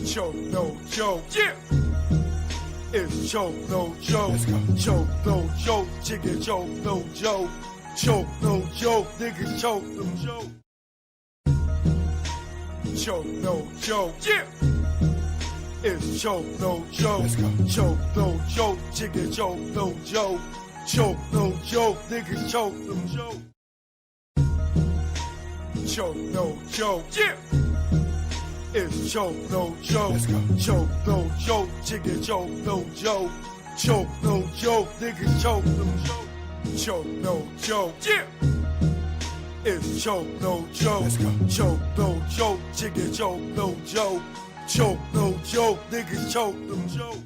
Choke no joke. Yeah. It's choke no joke. Choke no joke. Chicken choke no joke. Choke no joke. Niggas choke no joke. Choke no joke. Yeah. It's choke no joke. Choke no joke. Chicken choke no joke. Choke no joke. Niggas choke no joke. Choke no joke. Yeah. It's choke no joke. Choke no joke. Chicken choke no joke. Choke no joke. Niggas choke no joke. Choke no joke. Yeah. It's choke no joke. Choke no joke. Chicken choke no joke. Choke no joke. Niggas choke no joke.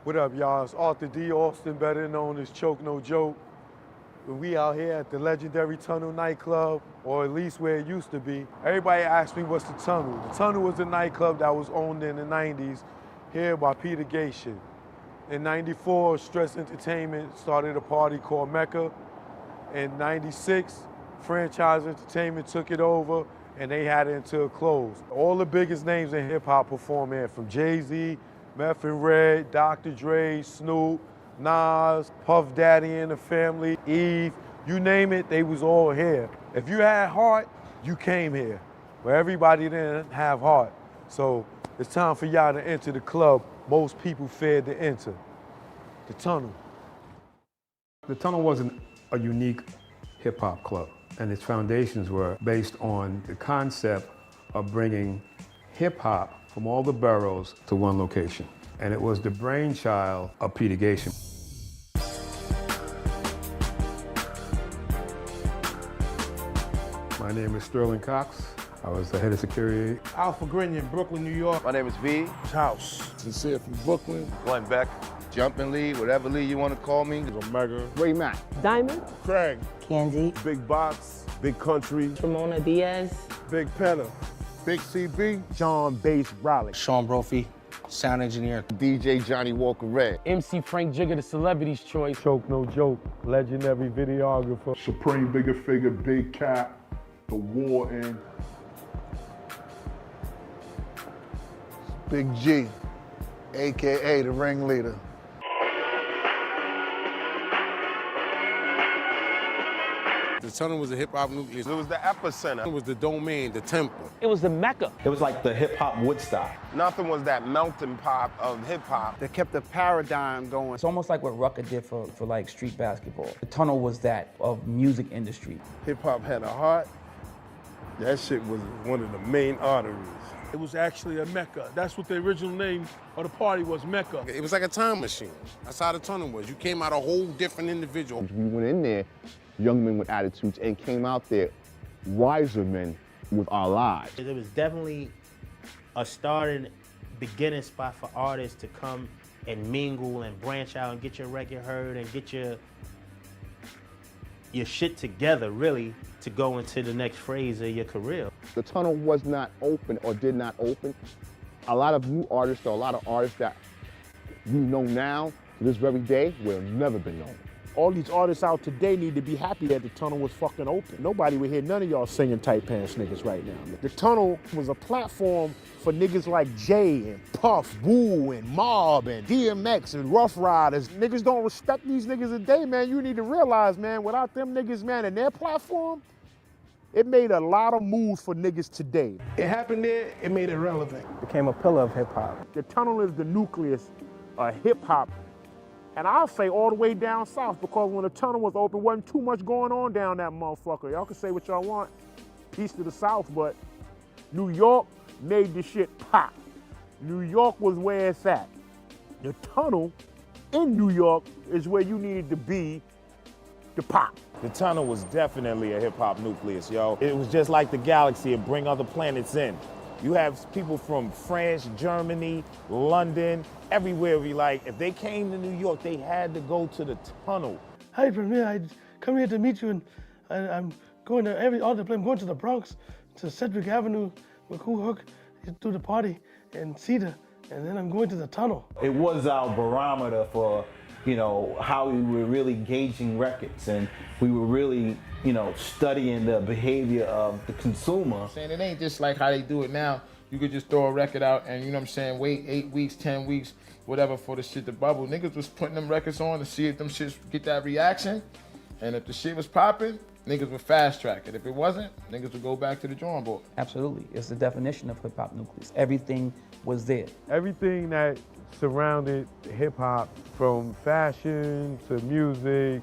What up, y'all? It's Arthur D. Austin, better known as Choke No Joke. We out here at the legendary Tunnel nightclub, or at least where it used to be. Everybody asks me what's the Tunnel. The Tunnel was a nightclub that was owned in the 90s here by Peter Gatien. In 94, Stress Entertainment started a party called Mecca. In 96, Franchise Entertainment took it over and they had it until it closed. All the biggest names in hip hop perform here, from Jay-Z, Meth and Red, Dr. Dre, Snoop, Nas, Puff Daddy and the Family, Eve, you name it, they was all here. If you had heart, you came here. But everybody didn't have heart. So it's time for y'all to enter the club most people feared to enter, the Tunnel. The Tunnel wasn't a unique hip hop club, and its foundations were based on the concept of bringing hip hop from all the boroughs to one location. And it was the brainchild of Peter Gatien. My name is Sterling Cox. I was the head of security. Alpha Grinion, Brooklyn, New York. My name is V. House. Sincere from Brooklyn. Glenn Beck. Jumping Lee, whatever Lee you want to call me. Omega. Ray Mack. Diamond. Craig. Candy. Big Box. Big Country. Ramona Diaz. Big Penna. Big CB. John Bass Raleigh. Sean Brophy, sound engineer. DJ Johnny Walker Red. MC Frank Jigger, the celebrity's choice. Choke No Joke, legendary videographer. Supreme Bigger Figure. Big Cap. The Warden. Big G, AKA the ringleader. The Tunnel was a hip-hop nucleus. It was the epicenter. It was the domain, the temple. It was the Mecca. It was like the hip-hop Woodstock. Nothing was that melting pot of hip-hop. They kept the paradigm going. It's almost like what Rucker did for like street basketball. The Tunnel was that of music industry. Hip-hop had a heart. That shit was one of the main arteries. It was actually a Mecca. That's what the original name of the party was, Mecca. It was like a time machine. That's how the Tunnel was. You came out a whole different individual. We went in there, young men with attitudes, and came out there wiser men with our lives. It was definitely a starting, beginning spot for artists to come and mingle and branch out and get your record heard and get your shit together, really, to go into the next phase of your career. The Tunnel was not open or did not open. A lot of new artists, or a lot of artists that we know now, to this very day, will have never been known. All these artists out today need to be happy that the Tunnel was fucking open. Nobody would hear none of y'all singing tight pants niggas right now. The Tunnel was a platform for niggas like Jay and Puff, Wu and Mob and DMX and Rough Riders. Niggas don't respect these niggas today, man. You need to realize, man, without them niggas, man, and their platform, it made a lot of moves for niggas today. It happened there, it made it relevant. Became a pillar of hip hop. The Tunnel is the nucleus of hip hop. And I'll say all the way down south, because when the Tunnel was open, wasn't too much going on down that motherfucker. Y'all can say what y'all want, east to the south, but New York made the shit pop. New York was where it's at. The Tunnel in New York is where you needed to be to pop. The Tunnel was definitely a hip-hop nucleus, yo. It was just like the galaxy and bring other planets in. You have people from France, Germany, London, everywhere. If they came to New York, they had to go to the Tunnel. Hi, from here. I come here to meet you, and I'm going to all the place. I'm going to the Bronx, to Sedgwick Avenue with Cool Hook, to the party and see the and then I'm going to the tunnel. It was our barometer for, how we were really gauging records, and we were really, studying the behavior of the consumer. Saying it ain't just like how they do it now. You could just throw a record out and, you know what I'm saying, wait 8 weeks, 10 weeks, whatever for the shit to bubble. Niggas was putting them records on to see if them shits get that reaction. And if the shit was popping, niggas would fast track it. If it wasn't, niggas would go back to the drawing board. Absolutely. It's the definition of hip hop nucleus. Everything was there. Everything that surrounded hip hop, from fashion to music,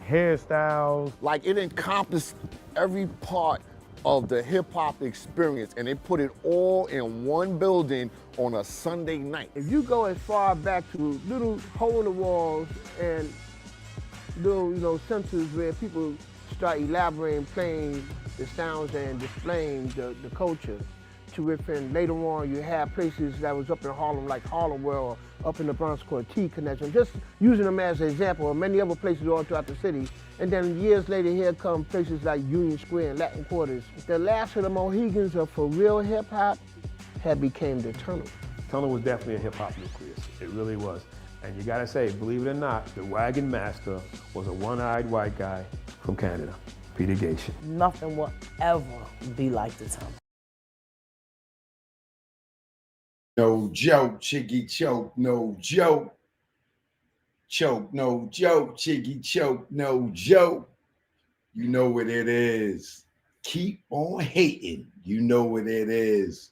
hairstyles. Like it encompassed every part of the hip hop experience, and they put it all in one building on a Sunday night. If you go as far back to little hole in the walls and little, sensors where people start elaborating, playing the sounds and displaying the culture, to within later on you have places that was up in Harlem like Harlem World, up in the Bronx called T Connection, just using them as an example of many other places all throughout the city. And then years later here come places like Union Square and Latin Quarters. The last of the Mohegans of for real hip hop had became the Tunnel. Tunnel was definitely a hip hop nucleus. It really was. And you gotta say, believe it or not, the wagon master was a one-eyed white guy from Canada, Peter Gation. Nothing will ever be like the tunnel. No joke, chiggy choke, no joke. Choke, no joke, chiggy choke, no joke. You know what it is. Keep on hating. You know what it is.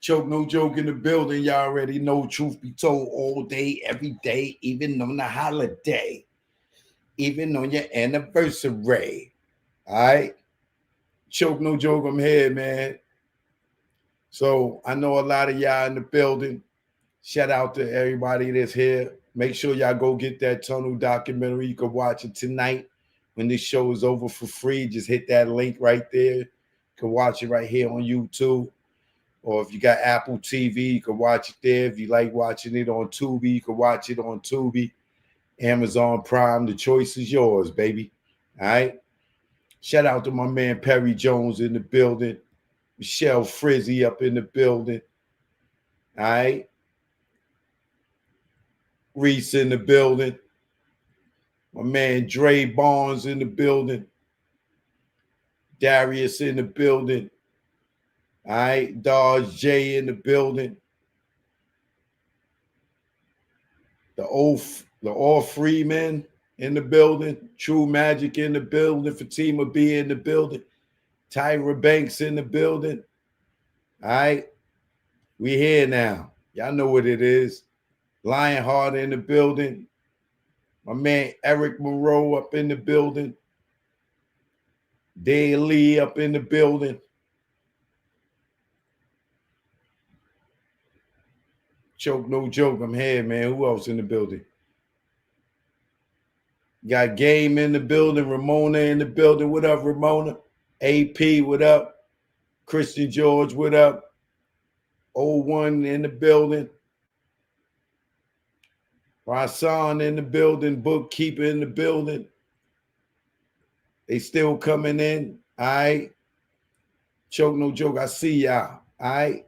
Choke, no joke in the building. Y'all already know, truth be told, all day, every day, even on the holiday, even on your anniversary. All right? Choke, no joke, I'm here, man. So I know a lot of y'all in the building. Shout out to everybody that's here. Make sure y'all go get that Tunnel documentary. You can watch it tonight when this show is over for free. Just hit that link right there. You can watch it right here on YouTube. Or if you got Apple TV, you can watch it there. If you like watching it on Tubi, you can watch it on Tubi. Amazon Prime, the choice is yours, baby. All right? Shout out to my man Perry Jones in the building. Michelle Frizzy up in the building. All right. Reese in the building. My man Dre Barnes in the building. Darius in the building. All right. Dodge J in the building. The all Freemen in the building. True Magic in the building. Fatima B in the building. Tyra Banks in the building. All right. We here now. Y'all know what it is. Lionheart in the building. My man Eric Monroe up in the building. Day Lee up in the building. Choke, no joke. I'm here, man. Who else in the building? Got Game in the building. Ramona in the building. What up, Ramona? AP, what up? Christian George, what up? 01 in the building. Rasan in the building. Bookkeeper in the building. They still coming in. All right. Choke, no joke. I see y'all. All right.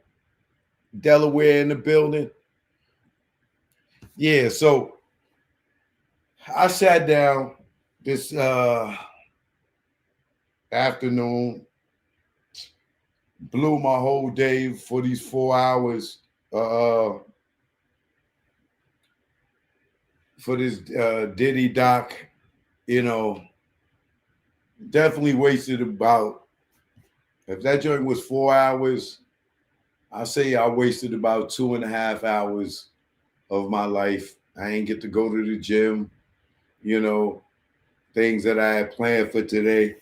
Delaware in the building. Yeah, so I sat down this afternoon, blew my whole day for these 4 hours for this Diddy doc. Definitely wasted about, if that joint was 4 hours, I say I wasted about 2.5 hours of my life. I ain't get to go to the gym, things that I had planned for today.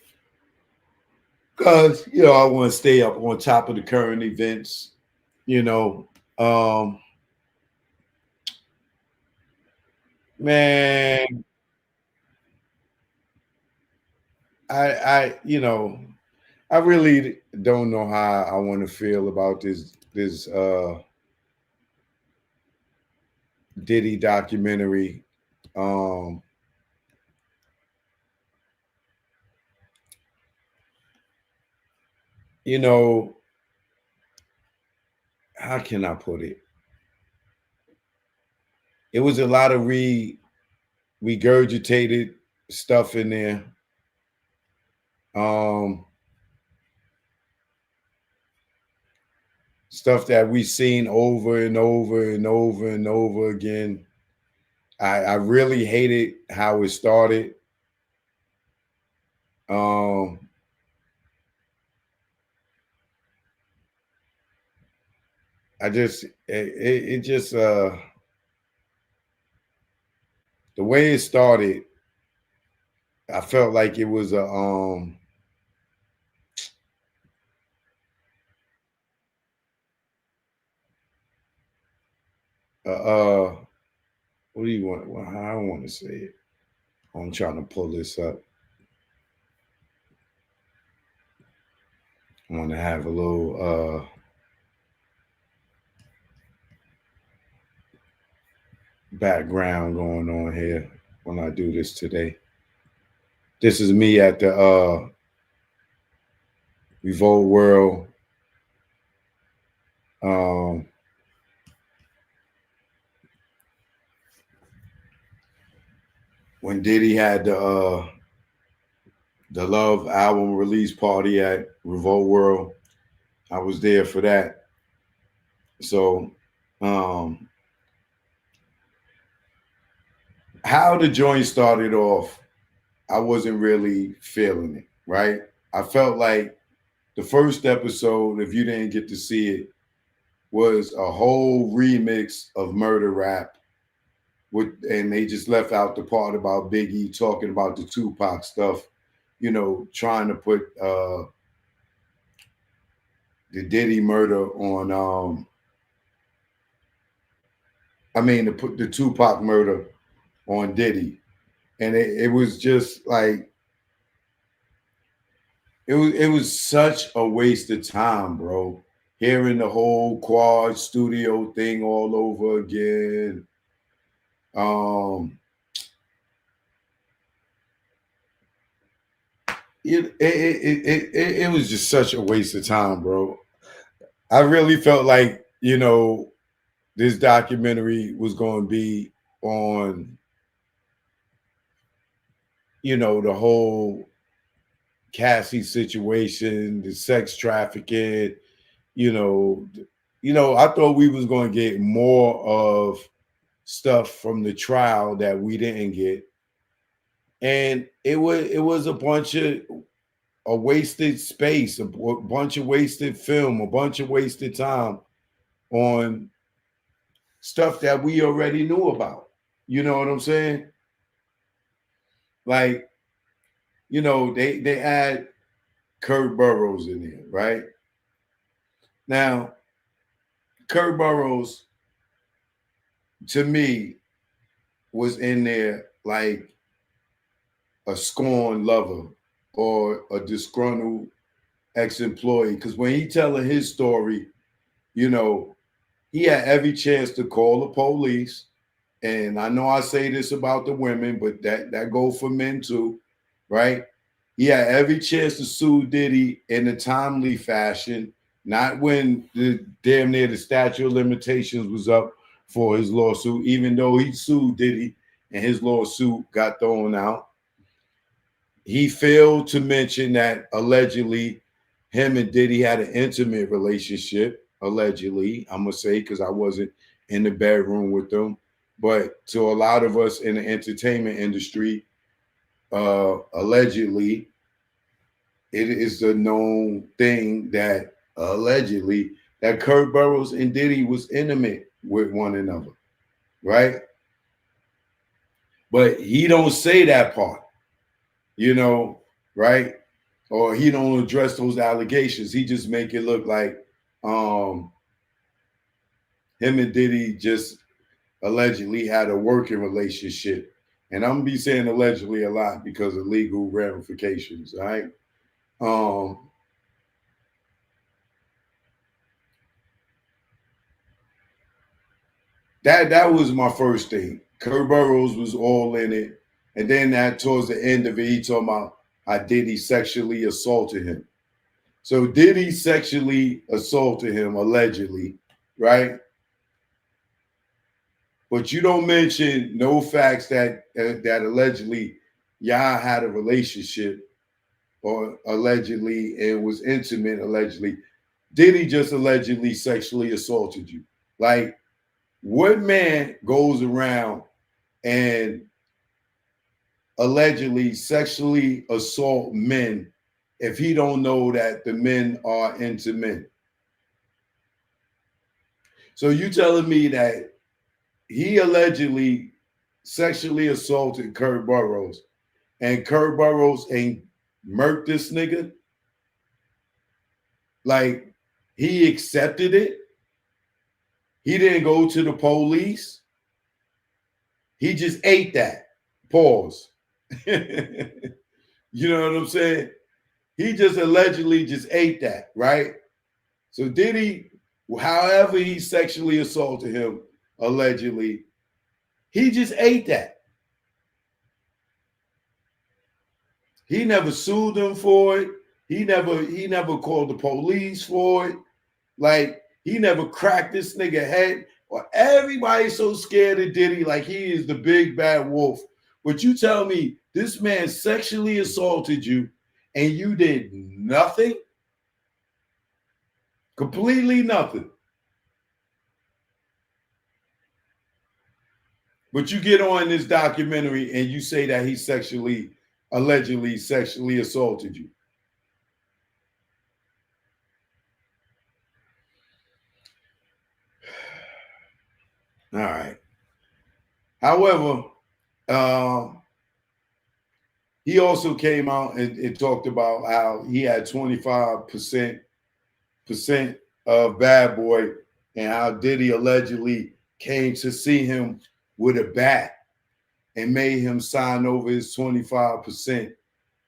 Because, I want to stay up on top of the current events, man, I really don't know how I want to feel about this Diddy documentary. How can I put it? it was a lot of regurgitated stuff in there. Stuff that we've seen over and over and over and over again. I really hated how it started. It just the way it started, I felt like it was a what do you want? Well, I don't want to say it. I'm trying to pull this up. I want to have a little background going on here when I do this today. This is me at the Revolt World. When Diddy had the Love album release party at Revolt World, I was there for that. So how the joint started off, I wasn't really feeling it, right? I felt like the first episode, if you didn't get to see it, was a whole remix of murder rap. And they just left out the part about Biggie talking about the Tupac stuff, you know, trying to put the Diddy murder on to put the Tupac murder on Diddy. And it was just like it was such a waste of time, bro. Hearing the whole Quad Studio thing all over again. It was just such a waste of time, bro. I really felt like, you know, this documentary was going to be on, you know, the whole Cassie situation, the sex trafficking, you know, I thought we was going to get more of stuff from the trial that we didn't get. And it was a bunch of a wasted space, a bunch of wasted film, a bunch of wasted time on stuff that we already knew about. You know what I'm saying? Like, you know, they had Kurt Burrows in there, right? Now, Kurt Burrows, to me, was in there like a scorned lover or a disgruntled ex-employee. Because when he telling his story, you know, he had every chance to call the police. And I know I say this about the women, but that go for men too, right? He had every chance to sue Diddy in a timely fashion, not when the damn near the statute of limitations was up for his lawsuit, even though he sued Diddy and his lawsuit got thrown out. He failed to mention that allegedly him and Diddy had an intimate relationship, allegedly, I'm going to say, because I wasn't in the bedroom with them. But to a lot of us in the entertainment industry, allegedly, it is a known thing that allegedly that Kurt Burrows and Diddy was intimate with one another, right? But he don't say that part, you know, right? Or he don't address those allegations. He just make it look like him and Diddy just allegedly had a working relationship. And I'm gonna be saying allegedly a lot because of legal ramifications, all right? That was my first thing. Kurt Burrows was all in it. And then that towards the end of it, he talking about how Diddy sexually assaulted him. So Diddy sexually assaulted him, allegedly, right? But you don't mention no facts that that allegedly y'all had a relationship or allegedly it was intimate allegedly. Diddy just allegedly sexually assaulted you. Like, what man goes around and allegedly sexually assault men if he don't know that the men are into men? So you telling me that he allegedly sexually assaulted Kurt Burrows and Kurt Burrows ain't murked this nigga? Like, he accepted it? He didn't go to the police? He just ate that. Pause. You know what I'm saying? He just allegedly just ate that, right? So Diddy, however he sexually assaulted him, allegedly, he just ate that. He never sued him for it. He never called the police for it. Like, he never cracked this nigga head. Or everybody's so scared of Diddy, like he is the big bad wolf. But you tell me this man sexually assaulted you and you did nothing? Completely nothing. But you get on this documentary and you say that he allegedly sexually assaulted you. All right. However, he also came out and talked about how he had 25% of Bad Boy and how Diddy allegedly came to see him with a bat and made him sign over his 25%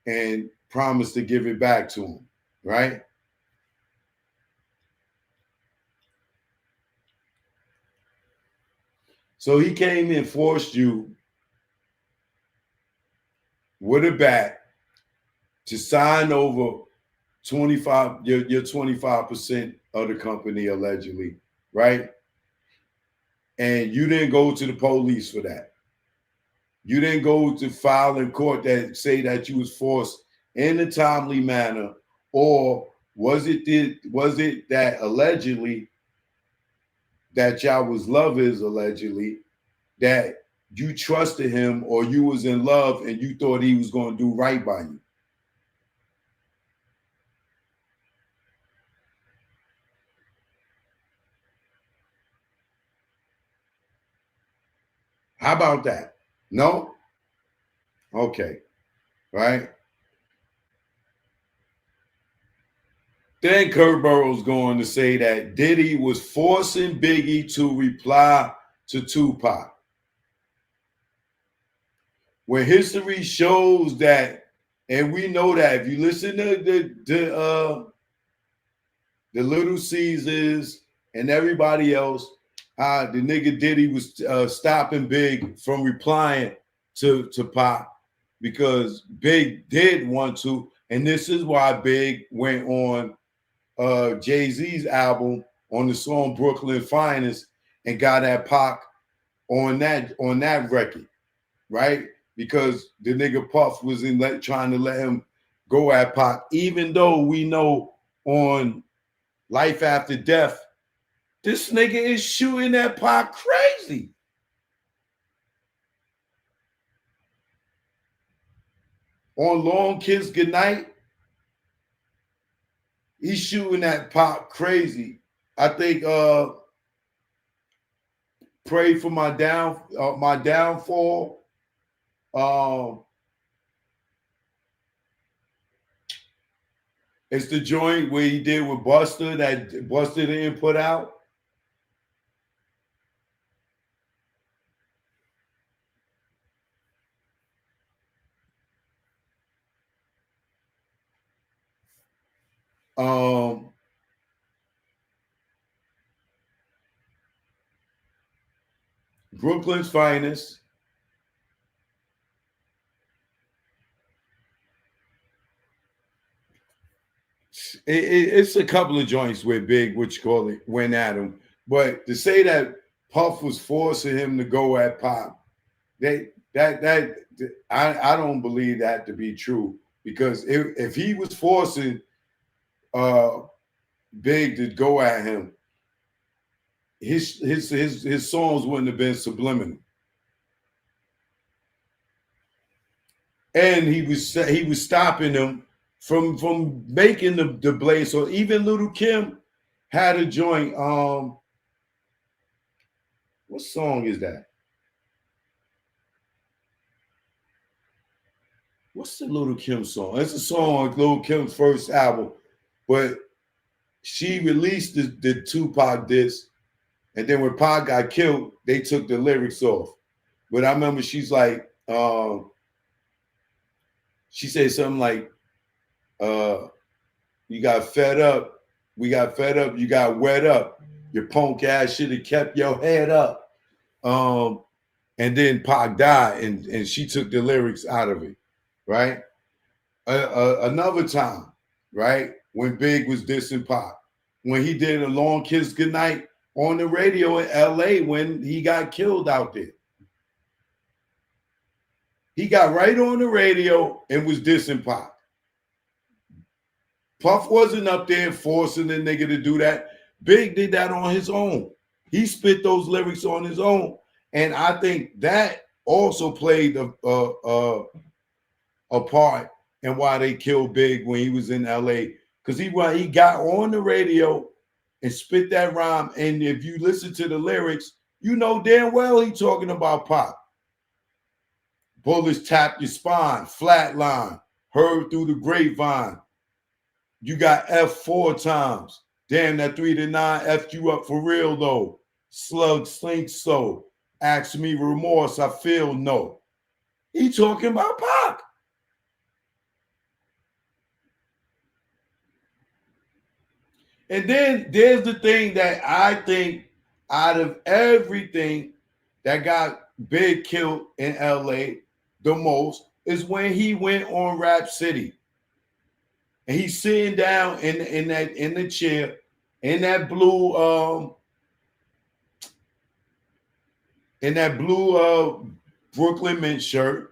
and promised to give it back to him, right? So he came and forced you with a bat to sign over 25 your 25% of the company allegedly, right? And you didn't go to the police for that. You didn't go to file in court that say that you was forced in a timely manner, or was it that allegedly that y'all was lovers allegedly, that you trusted him or you was in love and you thought he was going to do right by you? How about that? No? Okay. Right? Then Kurt Burrows going to say that Diddy was forcing Biggie to reply to Tupac. When history shows that, and we know that if you listen to the Little Caesars and everybody else, the nigga Diddy was stopping Big from replying to Pac because Big did want to, and this is why Big went on Jay-Z's album on the song Brooklyn Finest and got at Pac on that record, right? Because the nigga Puff was trying to let him go at Pac, even though we know on Life After Death, this nigga is shooting at Pac crazy. On Long Kiss Goodnight, he's shooting at Pac crazy. I think Pray for my downfall. It's the joint where he did with Buster that Buster didn't put out. Brooklyn's Finest. It's a couple of joints where Big, what you call it, went at him. But to say that Puff was forcing him to go at Pop. I don't believe that to be true, because if he was forcing Big to go at him, his songs wouldn't have been subliminal. And he was stopping them from making the blade. So even Little Kim had a joint. What song is that? What's the Little Kim song? It's a song on Little Kim's first album, but she released the Tupac disc, and then when Pac got killed, they took the lyrics off. But I remember she's like, she said something like, you got fed up, we got fed up, you got wet up, your punk ass should have kept your head up. And then Pac died, and she took the lyrics out of it, right? Another time, right, when Big was dissing Pac, when he did A Long Kiss Goodnight on the radio in LA when he got killed out there. He got right on the radio and was dissing Pac. Puff wasn't up there forcing the nigga to do that. Big did that on his own. He spit those lyrics on his own. And I think that also played a part in why they killed Big when he was in LA. Because he got on the radio and spit that rhyme. And if you listen to the lyrics, you know damn well he talking about Pac. Bullets tap your spine, flatline, heard through the grapevine. You got F 4 times. Damn, that 3 to 9 F'd you up for real though. Slug slink so. Ask me remorse, I feel no. He talking about Pac. And then there's the thing that I think out of everything that got Big killed in LA the most is when he went on Rap City. And he's sitting down in the chair in that blue Brooklyn Mint shirt.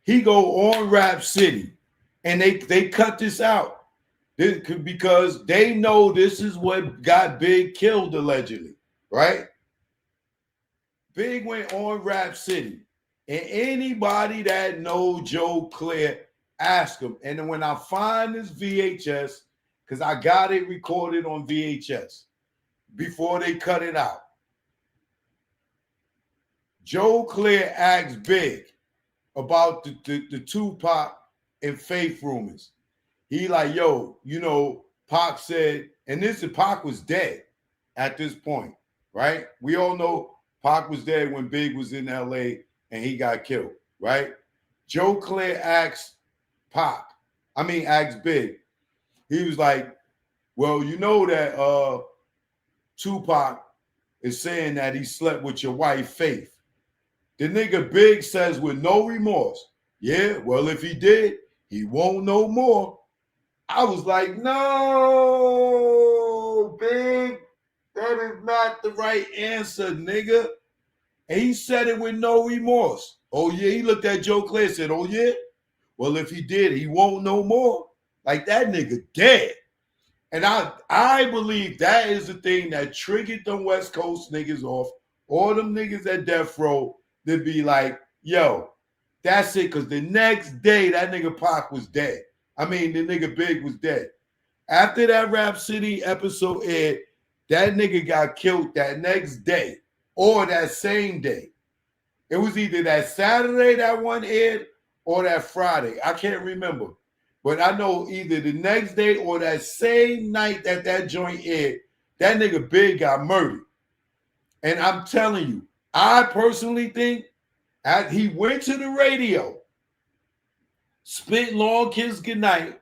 He go on Rap City, and they cut this out because they know this is what got Big killed allegedly, right? Big went on Rap City, and anybody that know Joe Clear, ask him. And then when I find this VHS, because I got it recorded on VHS before they cut it out, Joe Clear asked Big about the Tupac and Faith rumors. He like, yo, you know, Pac said, and Pac was dead at this point, right? We all know Pac was dead when Big was in LA and he got killed, right? Joe Clear asked Big. He was like, well, you know that Tupac is saying that he slept with your wife, Faith. The nigga Big says with no remorse, yeah, well, if he did, he won't know more. I was like, no, Big, that is not the right answer, nigga. And he said it with no remorse. Oh, yeah, he looked at Joe Clay and said, oh, yeah? Well, if he did, he won't know more. Like, that nigga dead. And I believe that is the thing that triggered them West Coast niggas off, all them niggas at death row, to be like, yo, that's it. Because the next day, that nigga Pac was dead. I mean, the nigga Big was dead. After that Rap City episode aired, that nigga got killed that next day or that same day. It was either that Saturday that one aired or that Friday. I can't remember. But I know either the next day or that same night that joint aired, that nigga Big got murdered. And I'm telling you, I personally think he went to the radio, spit Long Kiss Goodnight,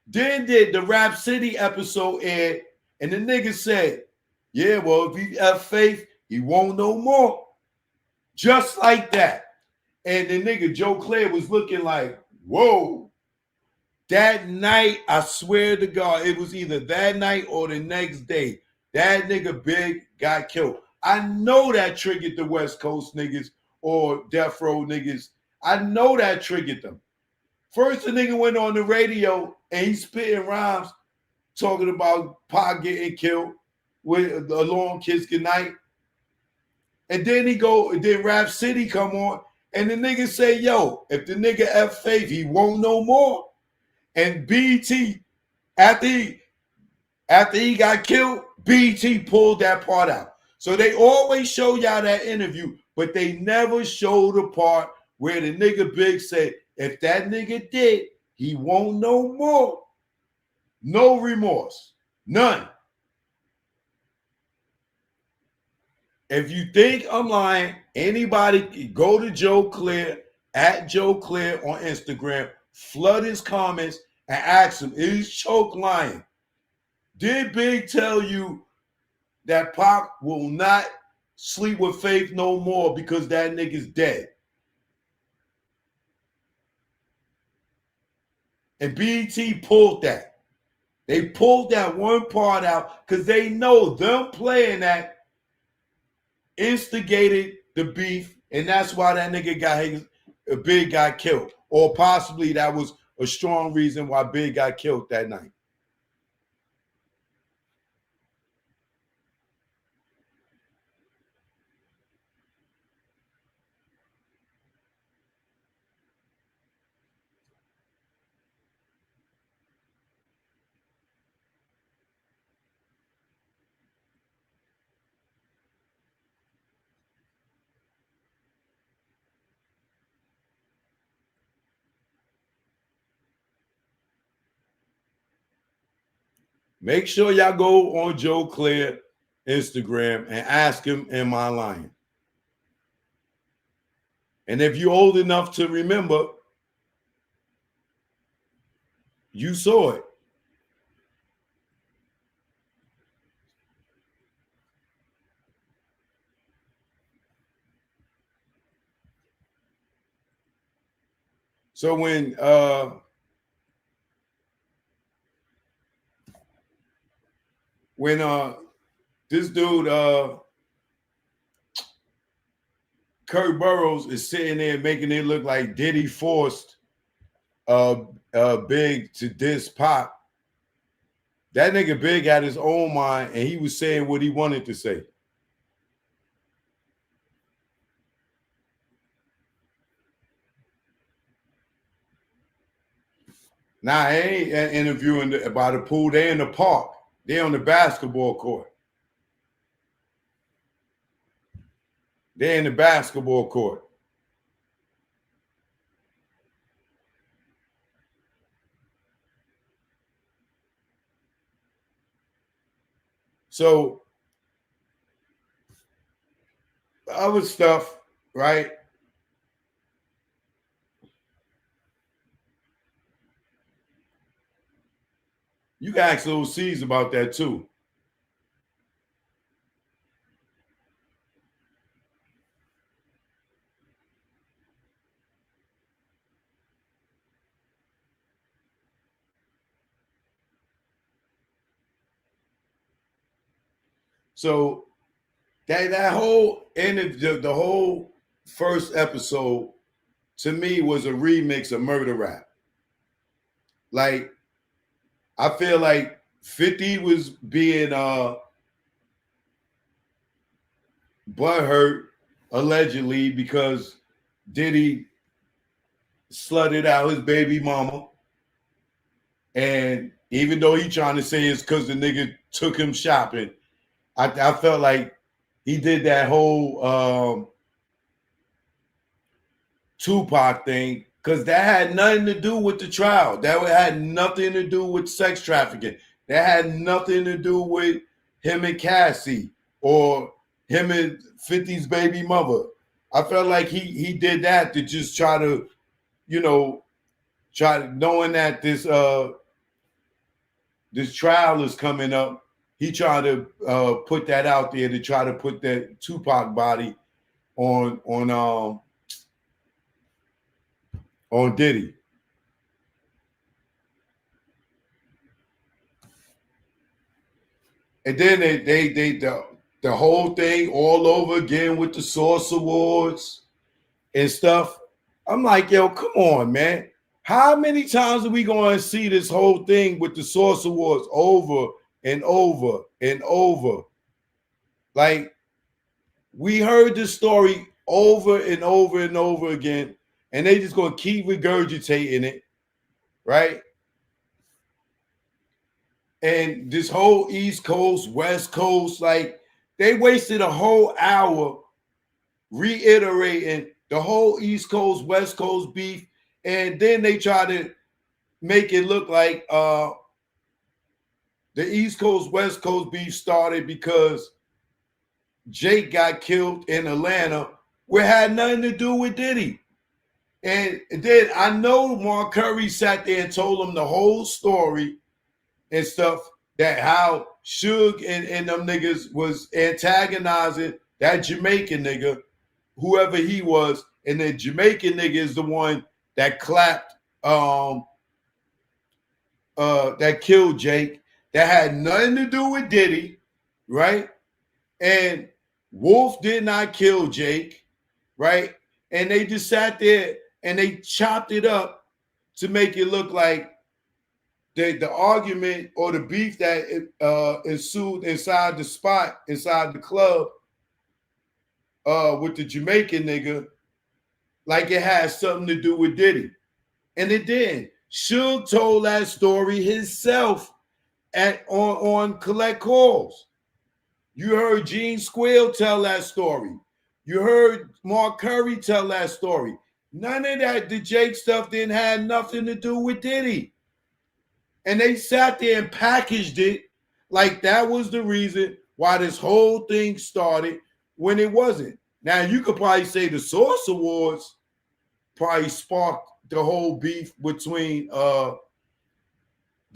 then did the Rap City episode aired, and the nigga said, yeah, well, if he have faith, he won't know more. Just like that. And the nigga Joe Clay was looking like, whoa. That night, I swear to God, it was either that night or the next day. that nigga Big got killed. I know that triggered the West Coast niggas or Death Row niggas. I know that triggered them. First, the nigga went on the radio and he spitting rhymes talking about Pac getting killed with a long kiss goodnight. And then then Rap City come on, and the nigga say, yo, if the nigga F Faith, he won't no more. And BT, after he got killed, BT pulled that part out. So they always show y'all that interview, but they never show the part where the nigga Big said, if that nigga did, he won't no more. No remorse. None. If you think I'm lying, anybody go to Joe Clear, at Joe Clear on Instagram, flood his comments and ask him, is Choke lying? Did Big tell you that Pac will not sleep with Faith no more because that nigga's dead? And BET pulled that. They pulled that one part out because they know them playing that instigated the beef, and that's why that nigga Big got killed. Or possibly that was a strong reason why Big got killed that night. Make sure y'all go on Joe Clear Instagram and ask him, am I lying? And if you're old enough to remember, you saw it. So when this dude Kurt Burrows is sitting there making it look like Diddy forced Big to diss Pop, that nigga Big had his own mind and he was saying what he wanted to say. Nah, I ain't interviewing by the pool. They in the park. They on the basketball court. They in the basketball court. So the other stuff, right? You can ask those C's about that too. So that whole the whole first episode to me was a remix of Murder Rap. Like, I feel like 50 was being butthurt allegedly because Diddy slutted out his baby mama. And even though he trying to say it's because the nigga took him shopping, I felt like he did that whole Tupac thing because that had nothing to do with the trial. That had nothing to do with sex trafficking. That had nothing to do with him and Cassie or him and 50's baby mother. I felt like he did that to just try to, knowing that this trial is coming up. He tried to put that out there to try to put that Tupac body on Diddy. And then the whole thing all over again with the Source Awards and stuff. I'm like, yo, come on, man. How many times are we going to see this whole thing with the Source Awards over and over and over? Like, we heard this story over and over and over again, and they just going to keep regurgitating it, right? And this whole East Coast, West Coast, like, they wasted a whole hour reiterating the whole East Coast, West Coast beef, and then they try to make it look like the East Coast, West Coast beef started because Jake got killed in Atlanta, which had nothing to do with Diddy. And then I know Mark Curry sat there and told him the whole story and stuff, that how Suge and them niggas was antagonizing that Jamaican nigga, whoever he was, and the Jamaican nigga is the one that clapped, that killed Jake. That had nothing to do with Diddy, right? And Wolf did not kill Jake, right? And they just sat there and they chopped it up to make it look like the argument or the beef that ensued inside the spot, inside the club, with the Jamaican nigga, like it has something to do with Diddy. And it did. Suge told that story himself on Collect Calls. You heard Gene Squill tell that story. You heard Mark Curry tell that story. None of that, the Jake stuff didn't have nothing to do with Diddy. And they sat there and packaged it like that was the reason why this whole thing started when it wasn't. Now, you could probably say the Source Awards probably sparked the whole beef between the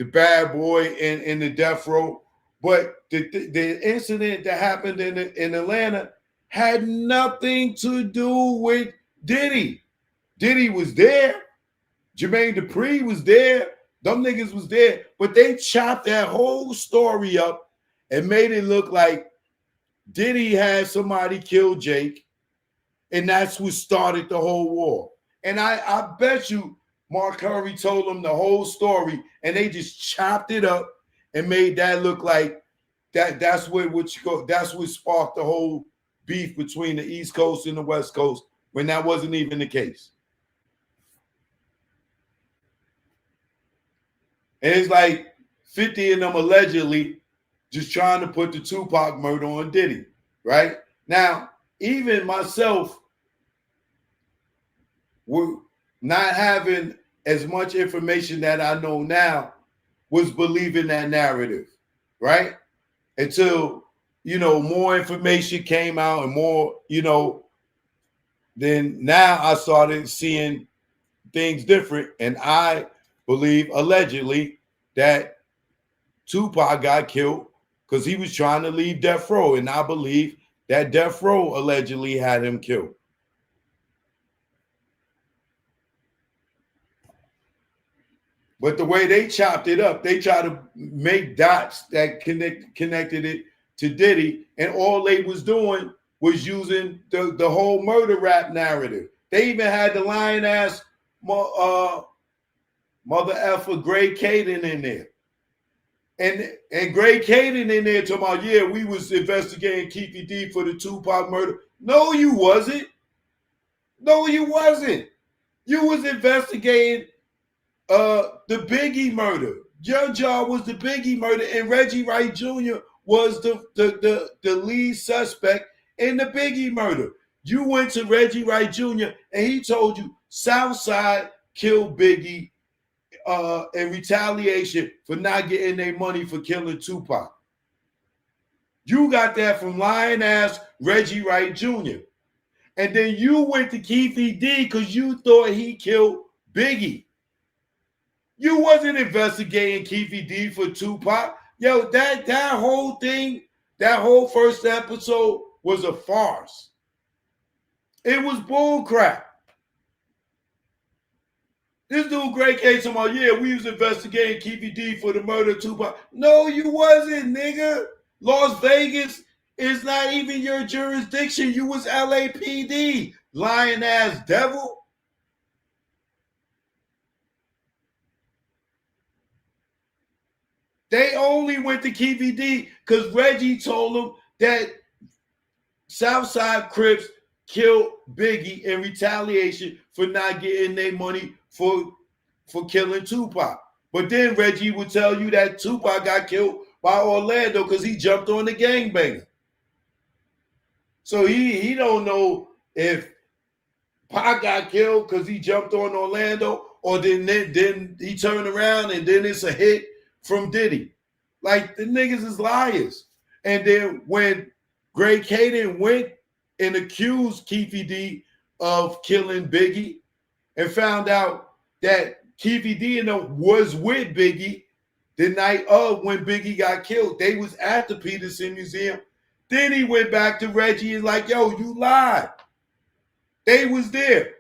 Bad Boy and the Death Row. But the incident that happened in Atlanta had nothing to do with Diddy. Diddy was there. Jermaine Dupri was there. Them niggas was there. But they chopped that whole story up and made it look like Diddy had somebody kill Jake, and that's what started the whole war. And I bet you Mark Curry told them the whole story, and they just chopped it up and made that look like that's what sparked the whole beef between the East Coast and the West Coast, when that wasn't even the case. And it's like 50 of them allegedly just trying to put the Tupac murder on Diddy, right? Now, even myself, we're not having as much information that I know now, was believing that narrative, right? Until, more information came out and more, then now I started seeing things different. And I believe, allegedly, that Tupac got killed because he was trying to leave Death Row. And I believe that Death Row allegedly had him killed. But the way they chopped it up, they tried to make dots that connected it to Diddy, and all they was doing was using the whole murder rap narrative. They even had the lying ass mother effer Gray Caden in there. And Gray Caden in there talking about, yeah, we was investigating Keefy D for the Tupac murder. No, you wasn't. No, you wasn't. You was investigating the Biggie murder. Young John was the Biggie murder, and Reggie Wright Jr. was the lead suspect in the Biggie murder. You went to Reggie Wright Jr. and he told you Southside killed Biggie in retaliation for not getting their money for killing Tupac. You got that from lying ass Reggie Wright Jr. And then you went to Keefy D because you thought he killed Biggie. You wasn't investigating Keefy D for Tupac. Yo, that whole thing, that whole first episode was a farce. It was bull crap. This dude, Greg K, talking about, yeah, we was investigating Keefy D for the murder of Tupac. No, you wasn't, nigga. Las Vegas is not even your jurisdiction. You was LAPD, lying ass devil. They only went to KVD because Reggie told them that Southside Crips killed Biggie in retaliation for not getting their money for killing Tupac. But then Reggie would tell you that Tupac got killed by Orlando because he jumped on the gangbanger. So he don't know if Pac got killed because he jumped on Orlando, or then he turned around and then it's a hit from Diddy. Like, the niggas is liars. And then when Greg Caden went and accused Keefe D of killing Biggie and found out that Keefe D was with Biggie the night of when Biggie got killed. They was at the Peterson Museum. Then he went back to Reggie and like, yo, you lied. They was there.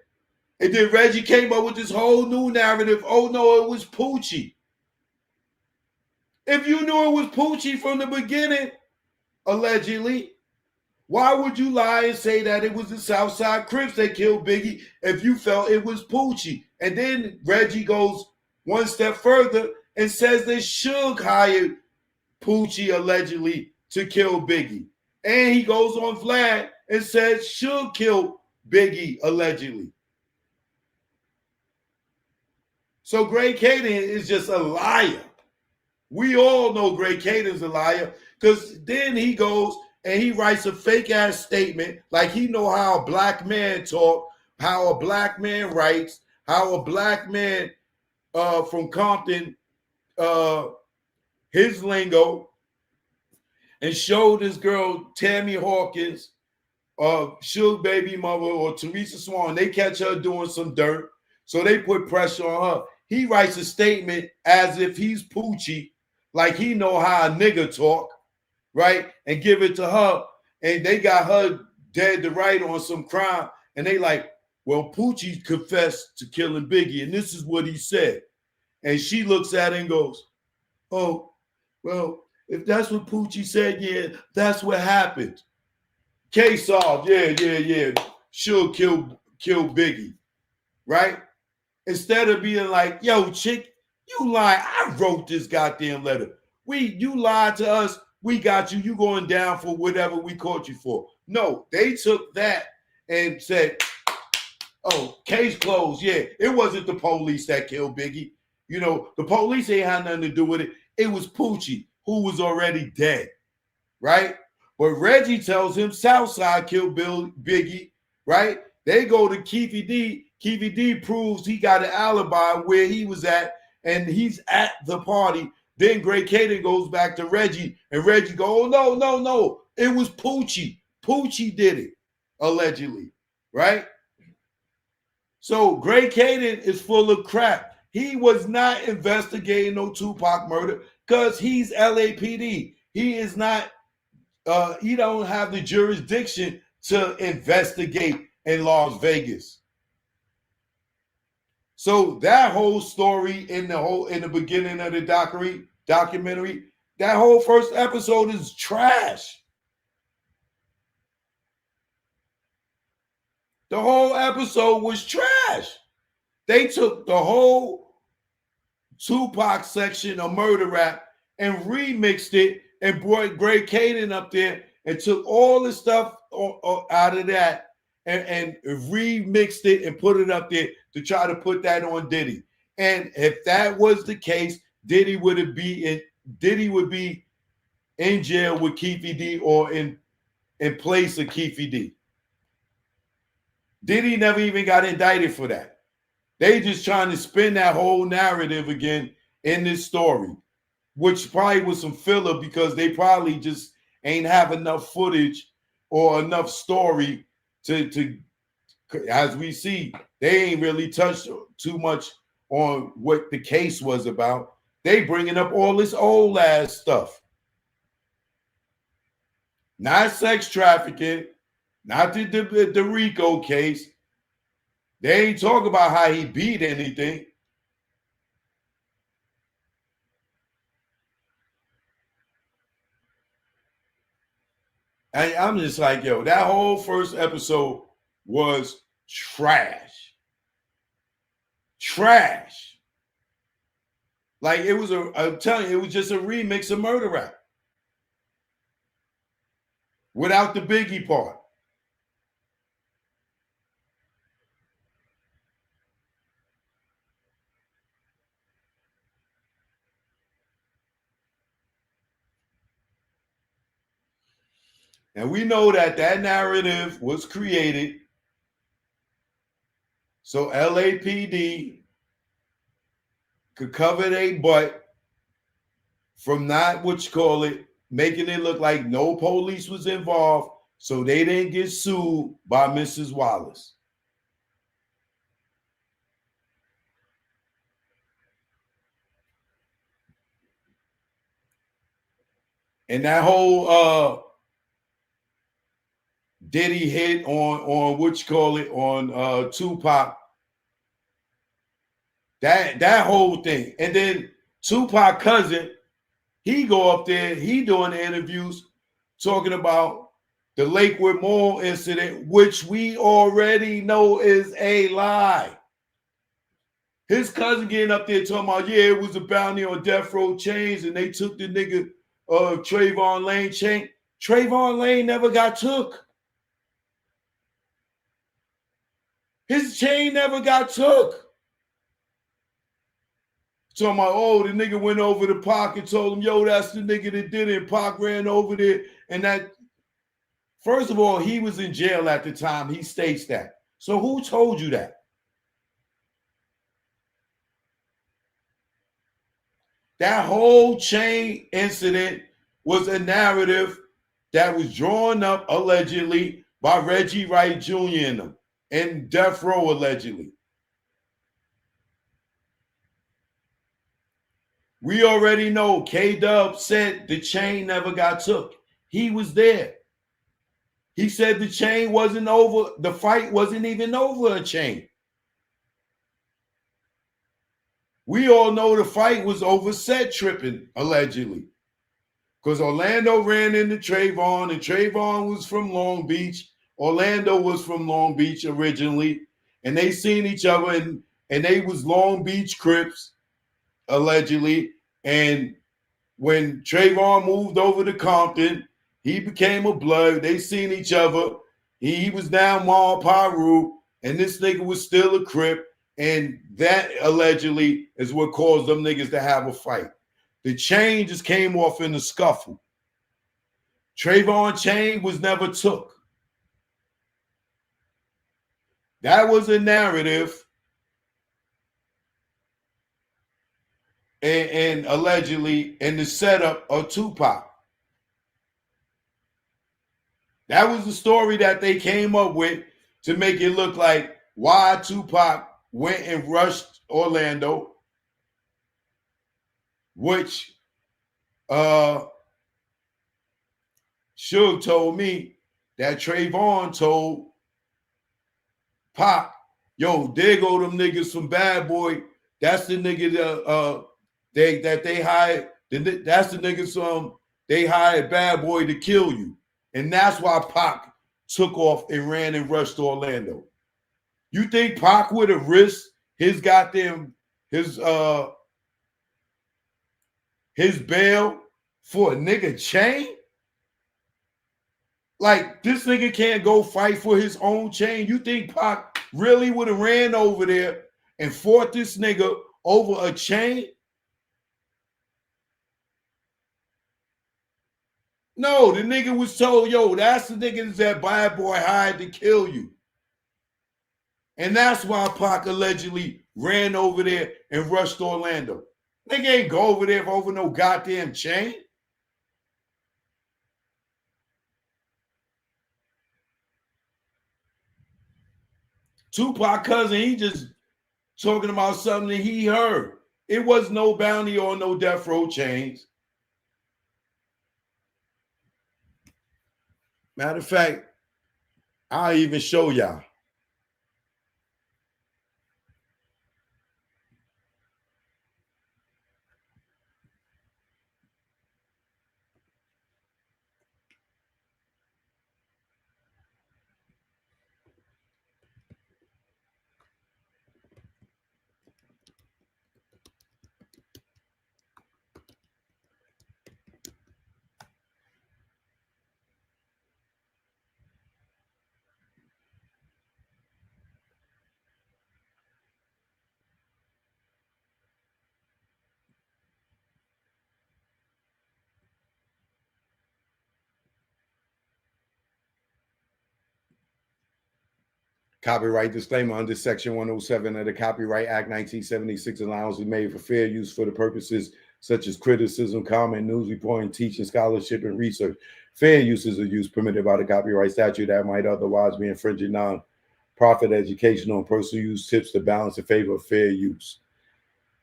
And then Reggie came up with this whole new narrative. Oh, no, it was Poochie. If you knew it was Poochie from the beginning, allegedly, why would you lie and say that it was the Southside Crips that killed Biggie if you felt it was Poochie? And then Reggie goes one step further and says that Suge hired Poochie allegedly to kill Biggie. And he goes on Vlad and says Suge killed Biggie allegedly. So Greg Caden is just a liar. We all know Greg Caden's a liar because then he goes and he writes a fake ass statement like he know how a black man talk, how a black man writes, how a black man from Compton, his lingo, and showed this girl Tammy Hawkins, Suge baby mother, or Teresa Swan. They catch her doing some dirt, so they put pressure on her. He writes a statement as if he's Poochie, like he know how a nigga talk, right? And give it to her, and they got her dead to right on some crime, and they like, well, Poochie confessed to killing Biggie, and this is what he said. And she looks at it and goes, oh, well, if that's what Poochie said, yeah, that's what happened. Case solved. Yeah. She'll kill Biggie, right? Instead of being like, yo, chick, you lied. I wrote this goddamn letter. You lied to us. We got you. You going down for whatever we caught you for. No, they took that and said, oh, case closed. Yeah, it wasn't the police that killed Biggie. You know, the police ain't had nothing to do with it. It was Poochie, who was already dead, right? But Reggie tells him Southside killed Biggie, right? They go to Keefe D. Keefe D proves he got an alibi where he was at, and he's at the party. Then Greg Caden goes back to Reggie, and Reggie goes, oh, no. It was Poochie. Poochie did it, allegedly, right? So Greg Caden is full of crap. He was not investigating no Tupac murder because he's LAPD. He is not, he don't have the jurisdiction to investigate in Las Vegas. So that whole story in the beginning of the documentary, that whole first episode is trash. The whole episode was trash. They took the whole Tupac section of murder rap and remixed it and brought Greg Caden up there and took all the stuff out of that and remixed it and put it up there to try to put that on Diddy. And if that was the case, Diddy would be in jail with Keefe D or in place of Keefe D. Diddy never even got indicted for that. They just trying to spin that whole narrative again in this story, which probably was some filler because they probably just ain't have enough footage or enough story to as we see, they ain't really touched too much on what the case was about. They bringing up all this old ass stuff. Not sex trafficking, not the Rico case. They ain't talk about how he beat anything. And I'm just like, yo, that whole first episode was trash. Trash. Like it was I'm telling you, it was just a remix of Murder Rap. Without the Biggie part. And we know that that narrative was created so LAPD could cover their butt from not what you call it, making it look like no police was involved so they didn't get sued by Mrs. Wallace. And that whole Diddy hit on what you call it on Tupac. That whole thing. And then Tupac cousin, he go up there, he doing the interviews talking about the Lakewood Mall incident, which we already know is a lie. His cousin getting up there talking about, yeah, it was a bounty on Death Row chains and they took the nigga Trayvon Lane chain. Trayvon Lane never got took. His chain never got took. Talking about, oh, the nigga went over to Pac and told him, yo, that's the nigga that did it. And Pac ran over there. And that, first of all, he was in jail at the time. He states that. So who told you that? That whole chain incident was a narrative that was drawn up allegedly by Reggie Wright Jr. and them, and Death Row allegedly. We already know K-Dub said the chain never got took. He was there. He said the chain wasn't over. The fight wasn't even over a chain. We all know the fight was over set tripping, allegedly. Because Orlando ran into Trayvon, and Trayvon was from Long Beach. Orlando was from Long Beach originally. And they seen each other, and they was Long Beach Crips, allegedly. And when Trayvon moved over to Compton, he became a blood. They seen each other. He was down Mall Paru, and this nigga was still a Crip. And that allegedly is what caused them niggas to have a fight. The chain just came off in the scuffle. Trayvon chain was never took. That was a narrative and allegedly in the setup of Tupac. That was the story that they came up with to make it look like why Tupac went and rushed Orlando, which Suge told me that Trayvon told Pac, yo, there go them niggas from Bad Boy. That's the nigga that they hired. That's the niggas they hired Bad Boy to kill you. And that's why Pac took off and ran and rushed to Orlando. You think Pac would have risked his goddamn his bail for a nigga chain? Like, this nigga can't go fight for his own chain. You think Pac really would have ran over there and fought this nigga over a chain? No, the nigga was told, yo, that's the nigga that Bad Boy hired to kill you. And that's why Pac allegedly ran over there and rushed Orlando. Nigga ain't go over there over no goddamn chain. Tupac cousin, he just talking about something that he heard. It was no bounty or no death row chains. Matter of fact, I'll even show y'all. Copyright disclaimer under Section 107 of the Copyright Act 1976, allowance is made for fair use for the purposes such as criticism, comment, news reporting, teaching, scholarship, and research. Fair uses of use permitted by the copyright statute that might otherwise be infringing non-profit educational and personal use tips to balance in favor of fair use.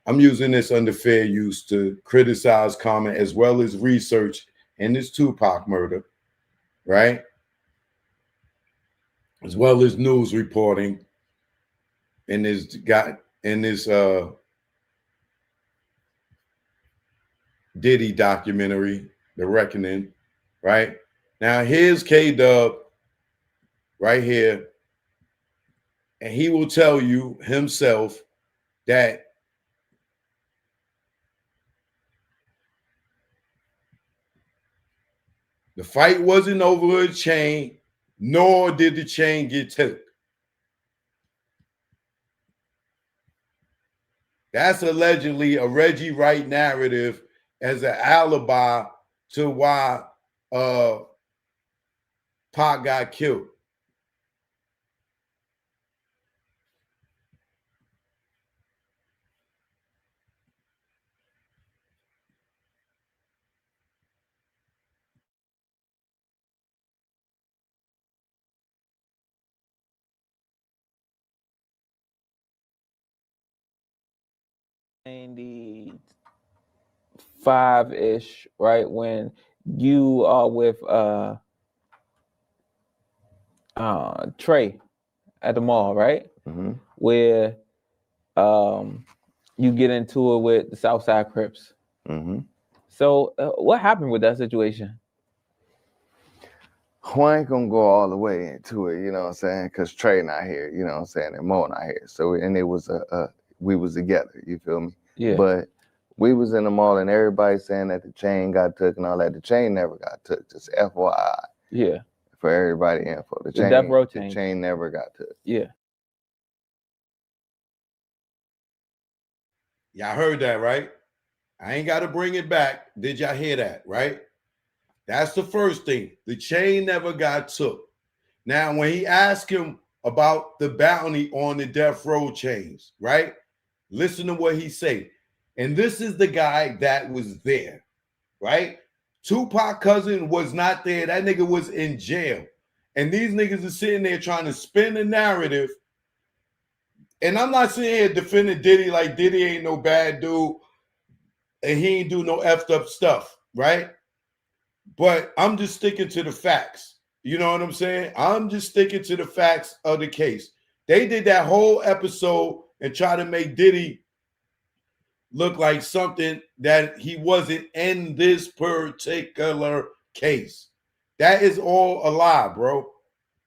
I'm using this under fair use to criticize, comment, as well as research in this Tupac murder, right? As well as news reporting in this Diddy documentary, The Reckoning, right? Now here's K-Dub right here, and he will tell you himself that the fight wasn't over a chain, nor did the chain get took. That's allegedly a Reggie Wright narrative as an alibi to why Pac got killed. Five-ish, right? When you are with Trey at the mall, right? Where you get into it with the Southside Crips. So what happened with that situation? Well, I ain't gonna go all the way into it, you know what I'm saying? Because Trey not here, you know what I'm saying, and Mo not here. So, and it was we was together, you feel me? Yeah. But we was in the mall and everybody saying that the chain got took and all that. The chain never got took, just FYI. Yeah. For everybody info. The Death Row the chain never got took. Yeah. Y'all heard that, right? I ain't got to bring it back. Did y'all hear that, right? That's the first thing. The chain never got took. Now, when he asked him about the bounty on the death row chains, right? Listen to what he said. And this is the guy that was there, right? Tupac cousin was not there. That nigga was in jail. And these niggas are sitting there trying to spin the narrative. And I'm not sitting here defending Diddy like Diddy ain't no bad dude and he ain't do no effed up stuff, right? But I'm just sticking to the facts. You know what I'm saying? I'm just sticking to the facts of the case. They did that whole episode and try to make Diddy look like something that he wasn't in this particular case. That is all a lie, bro.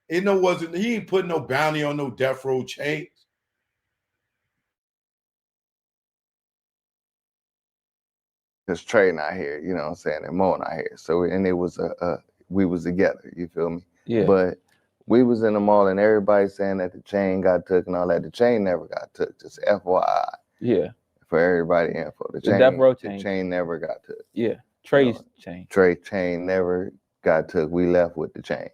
He ain't putting no bounty on no death row chains. Because Trey not here, you know what I'm saying, and Mo not here. So, and it was we was together, you feel me? Yeah. But we was in the mall and everybody saying that the chain got took and all that. The chain never got took, just FYI. Yeah. For everybody info. The Death Row chain never got took. Yeah. Trey's chain. Trey chain never got took. We left with the chain.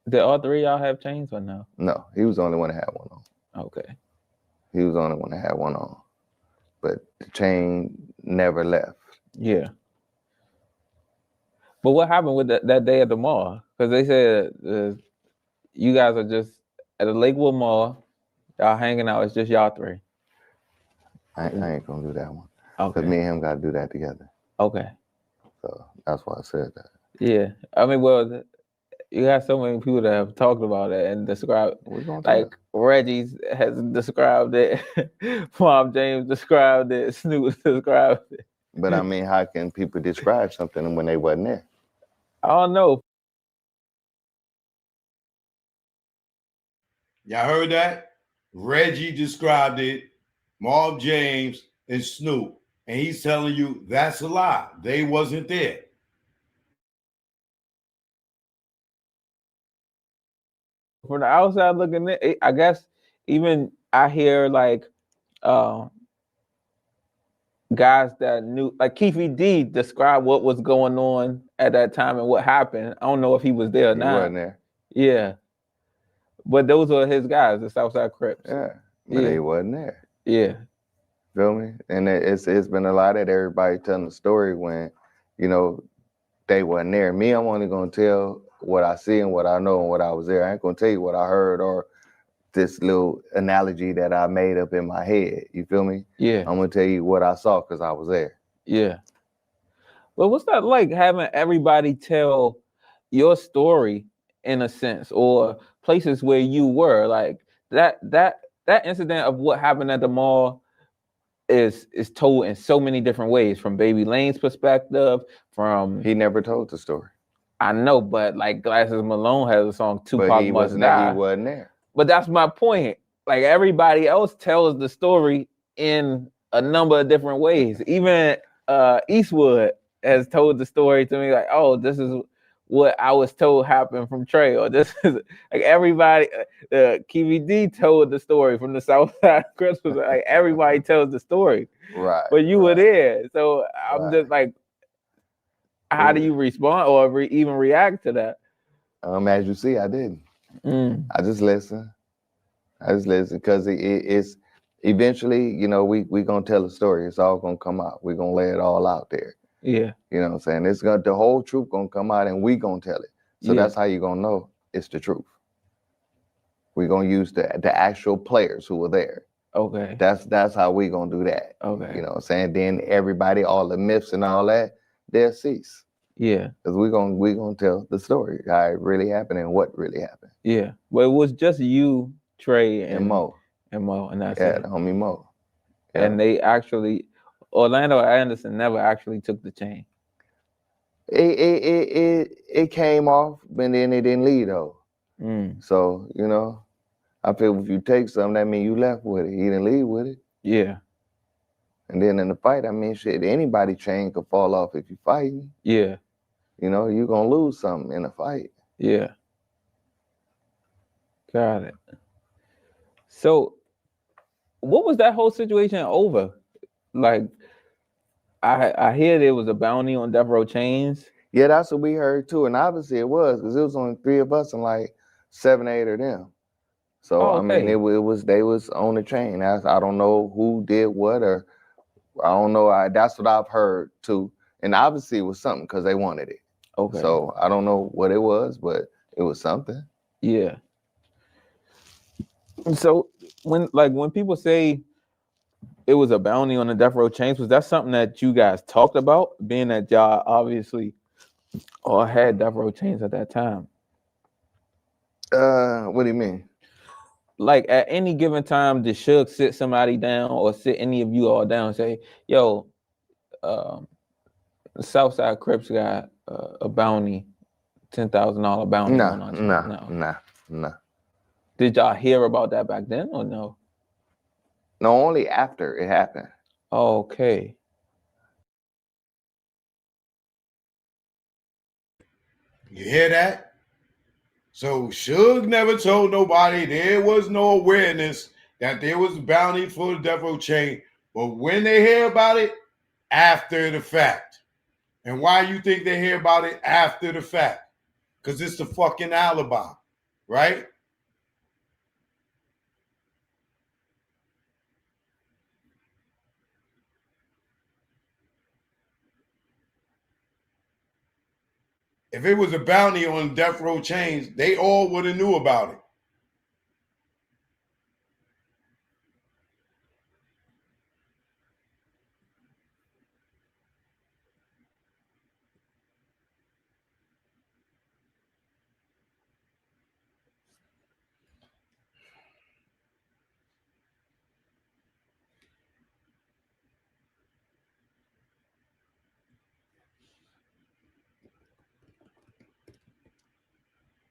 Did all three of y'all have chains or no? No, he was the only one that had one on. Okay. He was the only one that had one on. But the chain never left. Yeah. But what happened with that day at the mall? Because they said you guys are just at the Lakewood Mall, y'all hanging out. It's just y'all three. I ain't gonna do that one. Okay. Because me and him gotta do that together. Okay. So that's why I said that. Yeah. I mean, well, you got so many people that have talked about it and described, like Reggie has described it, Mom James described it, Snoop described it. But I mean, how can people describe something when they wasn't there? I don't know. Y'all heard that? Reggie described it, Marv James and Snoop, and he's telling you that's a lie. They wasn't there. From the outside looking in, I guess even I hear like guys that knew, like Keefe D described what was going on at that time and what happened. I don't know if he was there or not. He wasn't there. Yeah. But those were his guys, the Southside Crips. Yeah, but they wasn't there. Yeah. Feel me? And it's been a lot of everybody telling the story when, you know, they wasn't there. Me, I'm only gonna tell what I see and what I know and what I was there. I ain't gonna tell you what I heard or this little analogy that I made up in my head. You feel me? Yeah. I'm gonna tell you what I saw because I was there. Yeah. Well, what's that like having everybody tell your story in a sense, or places where you were? Like that incident of what happened at the mall is told in so many different ways, from Baby Lane's perspective, from He never told the story. I know, but like Glasses Malone has a song, But Tupac he Must wasn't Die. he wasn't there. But that's my point. Like everybody else tells the story in a number of different ways. Even Eastwood has told the story to me, like, oh, this is what I was told happened from Trey, or this is like everybody. KVD told the story from the Southside Christmas. Like everybody tells the story, Right? But you were there, so I'm just like, how do you respond or even react to that? As you see, I didn't. I just listen. Because it's eventually, you know, we gonna tell a story. It's all gonna come out. We gonna lay it all out there. Yeah. You know what I'm saying? It's gonna the whole truth gonna come out and we gonna tell it. So Yeah. that's how you gonna know it's the truth. We're gonna use the actual players who were there. Okay. That's how we gonna do that. Okay. You know what I'm saying? Then everybody, all the myths and all that, they'll cease. Yeah. Because we gonna tell the story, how it really happened and what really happened. Yeah. But it was just you, Trey, And Mo. And that's Yeah, it. the homie Mo. And they actually, Orlando Anderson never actually took the chain. It came off, but then it didn't leave though. So, you know, I feel if you take something, that means you left with it. He didn't leave with it. Yeah. And then in the fight, I mean, shit, anybody chain could fall off if you fighting. Yeah. You know, you're gonna lose something in a fight. Yeah. Got it. So, what was that whole situation over? Like, I hear there was a bounty on Death Row Chains. Yeah, that's what we heard too. And obviously it was, because it was only 3 of us and like 7, 8 of them. So, Oh, I mean, okay. it was, they was on the chain. I don't know who did what, or I don't know. That's what I've heard too. And obviously it was something because they wanted it. Okay. So I don't know what it was, but it was something. Yeah. So when people say it was a bounty on the Death Row Chains, was that something that you guys talked about, being that y'all obviously or had Death Row Chains at that time? What do you mean? Like at any given time, did Suge sit somebody down or sit any of you all down and say, yo, the Southside Crips got a bounty, $10,000 bounty on our chains? Nah. Did y'all hear about that back then or no? No, only after it happened. Okay. You hear that? So Suge never told nobody. There was no awareness that there was a bounty for the Death Row chain. But when they hear about it, after the fact. And why you think they hear about it after the fact? Because it's the fucking alibi, right? If it was a bounty on Death Row Chains, they all would have knew about it.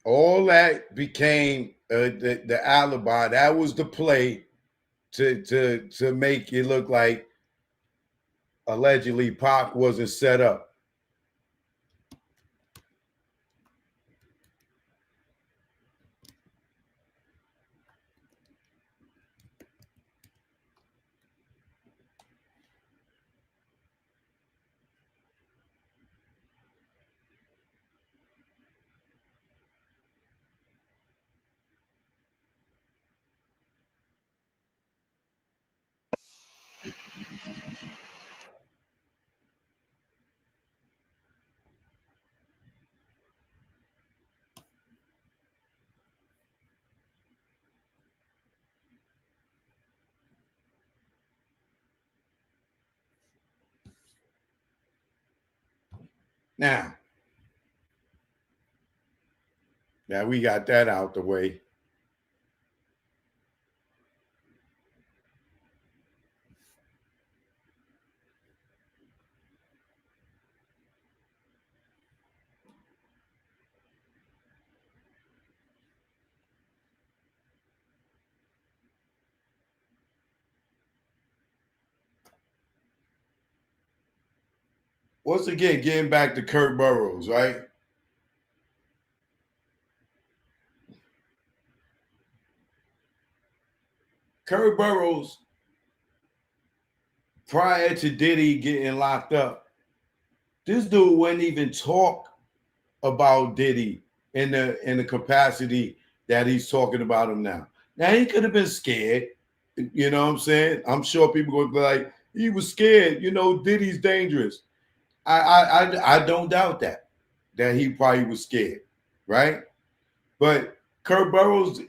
All that became the alibi. That was the play to make it look like allegedly Pac wasn't set up. Now we got that out the way. Once again, getting back to Kurt Burrows, right? Kurt Burrows, prior to Diddy getting locked up, this dude wouldn't even talk about Diddy in the capacity that he's talking about him now. Now he could have been scared, you know what I'm saying? I'm sure people would be like, he was scared, you know, Diddy's dangerous. I don't doubt that he probably was scared, right? But Kurt Burrows,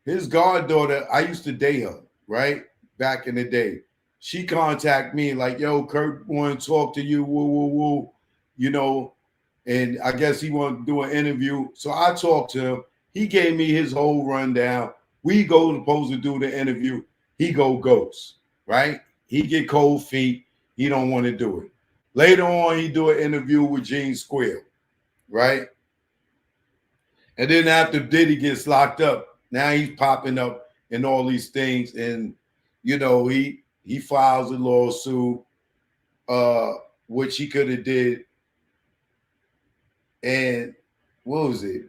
his goddaughter, I used to date her, right? Back in the day. She contacted me like, yo, Kurt want to talk to you, woo, woo, woo, you know, and I guess he wanted to do an interview. So I talked to him. He gave me his whole rundown. We go supposed to do the interview. He go ghost, right? He get cold feet. He don't want to do it. Later on, he do an interview with Gene Squill, right? And then after Diddy gets locked up, now he's popping up in all these things. And, you know, he files a lawsuit, which he could have did. And what was it?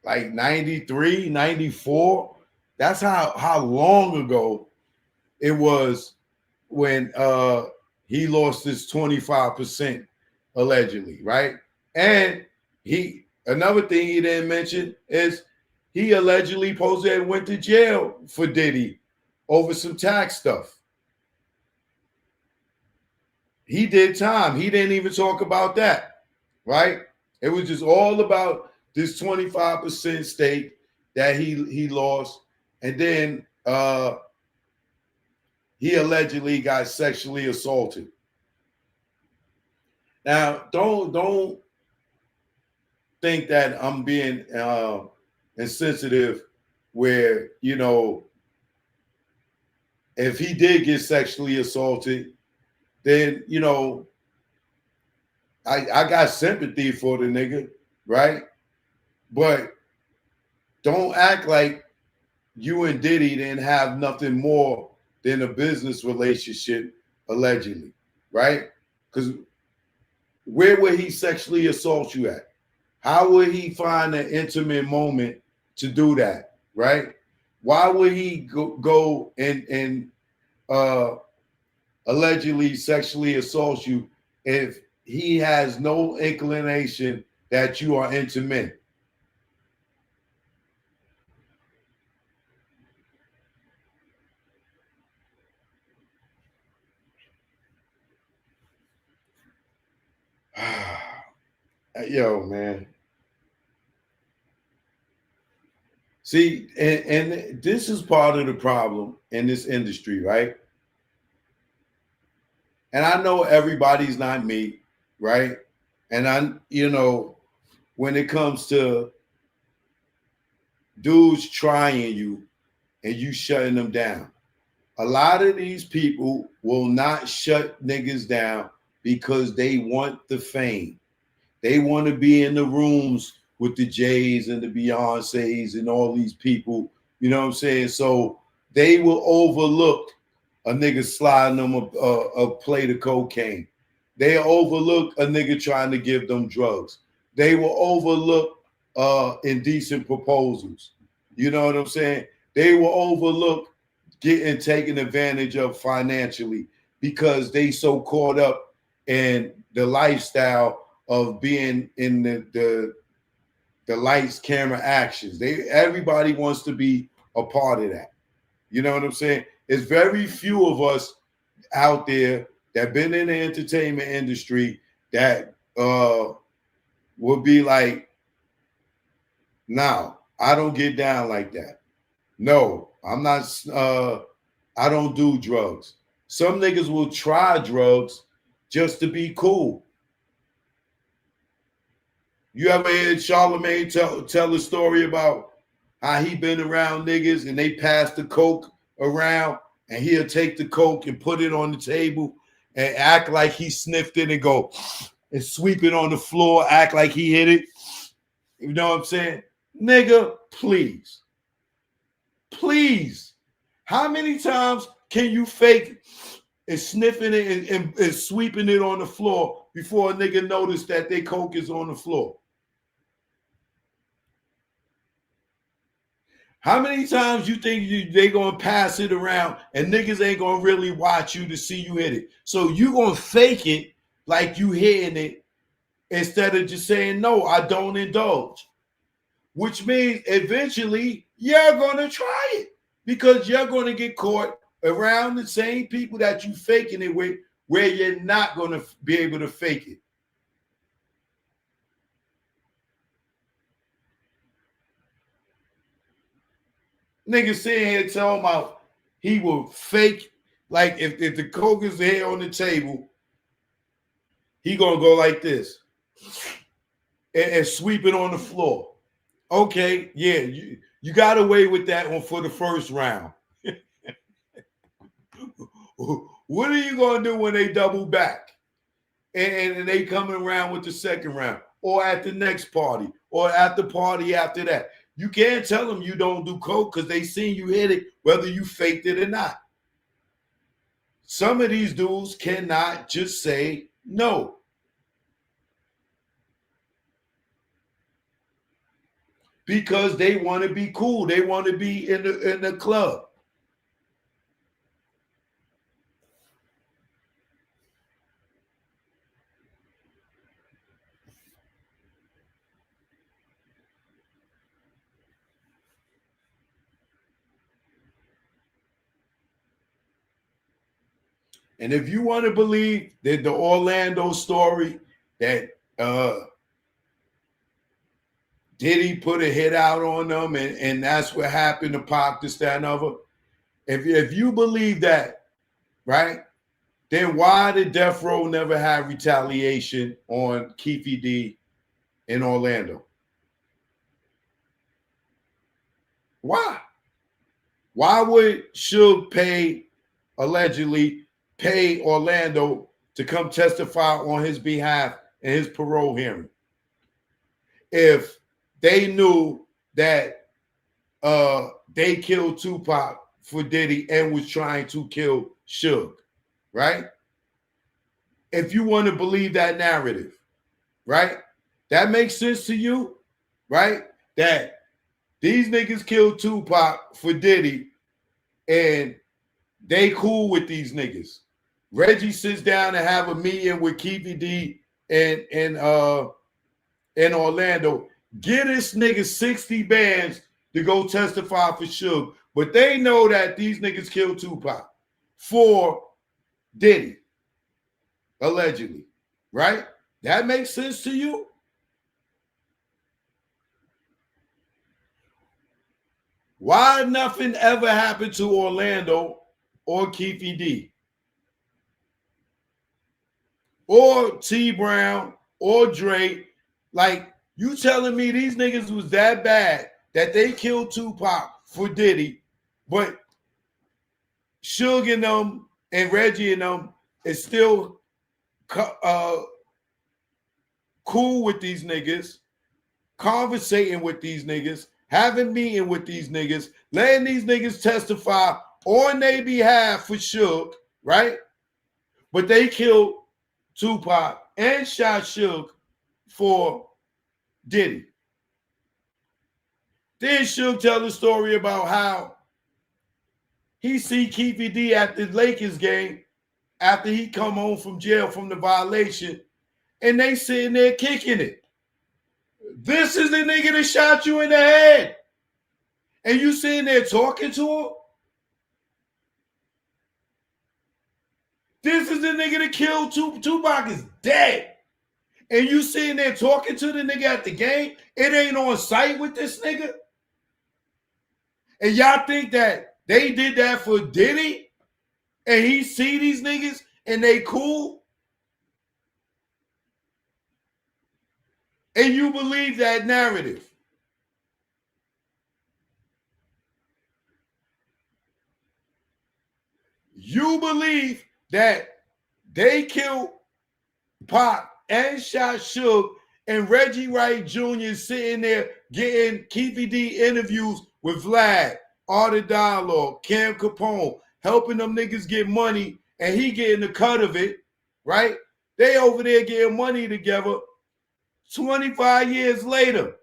Like 93, 94? That's how long ago it was when he lost his 25% allegedly, right? And another thing he didn't mention is he allegedly supposed to have went to jail for Diddy over some tax stuff. He did time. He didn't even talk about that, right? It was just all about this 25% stake that he lost. And then he allegedly got sexually assaulted. Now, don't think that I'm being insensitive where, you know, if he did get sexually assaulted, then, you know, I got sympathy for the nigga, right? But don't act like you and Diddy didn't have nothing more than a business relationship, allegedly, right? Because where would he sexually assault you at? How would he find an intimate moment to do that, right? Why would he go and allegedly sexually assault you if he has no inclination that you are intimate? Yo, man. See, and this is part of the problem in this industry, right? And I know everybody's not me, right? And you know, when it comes to dudes trying you and you shutting them down, a lot of these people will not shut niggas down because they want the fame. They want to be in the rooms with the Jays and the Beyoncés and all these people, you know what I'm saying? So they will overlook a nigga sliding them a plate of cocaine. They overlook a nigga trying to give them drugs. They will overlook indecent proposals. You know what I'm saying? They will overlook getting taken advantage of financially because they so caught up in the lifestyle of being in the lights, camera, actions. Everybody wants to be a part of that. You know what I'm saying? It's very few of us out there that been in the entertainment industry that would be like, no, I don't get down like that. No, I'm not, I don't do drugs. Some niggas will try drugs just to be cool. You ever heard Charlemagne tell a story about how he been around niggas and they pass the coke around and he'll take the coke and put it on the table and act like he sniffed it and go and sweep it on the floor, act like he hit it. You know what I'm saying? Nigga, please. Please. How many times can you fake and sniffing it and sweeping it on the floor before a nigga notice that they coke is on the floor? How many times you think they gonna pass it around and niggas ain't gonna really watch you to see you hit it? So you gonna fake it like you hitting it instead of just saying, no, I don't indulge. Which means eventually you're gonna try it because you're gonna get caught around the same people that you faking it with where you're not gonna be able to fake it. Nigga sitting here talking about he will fake, like if the coke is here on the table, he gonna go like this and sweep it on the floor. Okay, yeah, you got away with that one for the first round. What are you gonna do when they double back and they coming around with the second round or at the next party or at the party after that? You can't tell them you don't do coke because they seen you hit it, whether you faked it or not. Some of these dudes cannot just say no. Because they want to be cool. They want to be in the club. And if you want to believe that the Orlando story that Diddy put a hit out on them and that's what happened to Pop, this, that, and other. If you believe that, right, then why did Death Row never have retaliation on Keefe D in Orlando? Why? Why would Suge allegedly pay Orlando to come testify on his behalf in his parole hearing if they knew that they killed Tupac for Diddy and was trying to kill Suge, right? If you want to believe that narrative, right? That makes sense to you, right? That these niggas killed Tupac for Diddy and they cool with these niggas. Reggie sits down and have a meeting with Keefe D in Orlando. Get this nigga 60 bands to go testify for Suge. But they know that these niggas killed Tupac for Diddy, allegedly. Right? That makes sense to you? Why nothing ever happened to Orlando or Keefe D? Or T Brown or Drake? Like, you telling me these niggas was that bad that they killed Tupac for Diddy, but Suge and them and Reggie and them is still cool with these niggas, conversating with these niggas, having meeting with these niggas, letting these niggas testify on their behalf for Suge, right? But they killed Tupac and shot Suge for Diddy. Then Suge tell the story about how he see Keefe D at the Lakers game after he come home from jail from the violation, and they sitting there kicking it. This is the nigga that shot you in the head. And you sitting there talking to him? This is the nigga that killed Tupac is dead. And you sitting there talking to the nigga at the game? It ain't on site with this nigga? And y'all think that they did that for Diddy? And he see these niggas and they cool? And you believe that narrative. You believe that they killed Pop and shot Suge, and Reggie Wright Jr. is sitting there getting Keefy D interviews with Vlad, Art of Dialogue, Cam Capone, helping them niggas get money, and he getting the cut of it, right? They over there getting money together. 25 years later,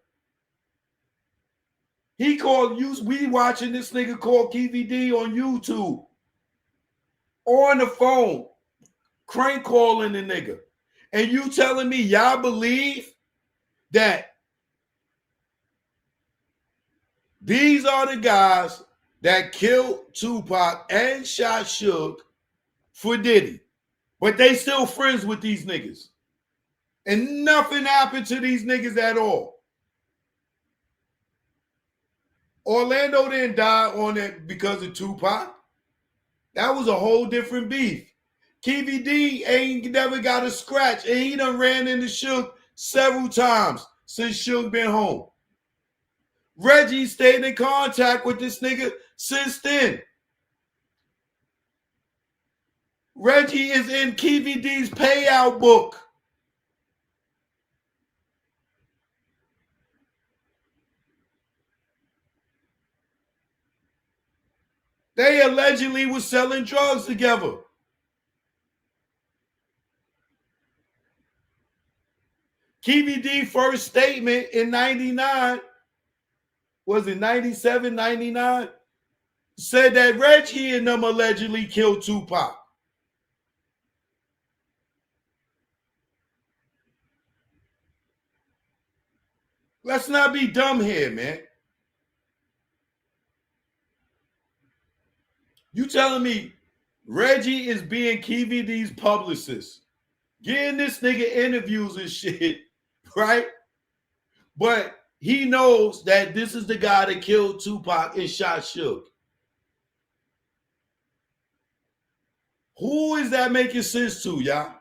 he called you. We watching this nigga call Keefy D on YouTube, on the phone, crank calling the nigga. And you telling me y'all believe that these are the guys that killed Tupac and shot Suge for Diddy. But they still friends with these niggas. And nothing happened to these niggas at all. Orlando didn't die on it because of Tupac. That was a whole different beef. Keefy D ain't never got a scratch, and he done ran into Suge several times since Suge been home. Reggie stayed in contact with this nigga since then. Reggie is in Keefy D's payout book. They allegedly was selling drugs together. Keefy D first statement in 99, was it 97, 99? Said that Reggie and them allegedly killed Tupac. Let's not be dumb here, man. You telling me Reggie is being Keefy D's publicist, getting this nigga interviews and shit, right? But he knows that this is the guy that killed Tupac and shot Suge. Who is that making sense to, y'all?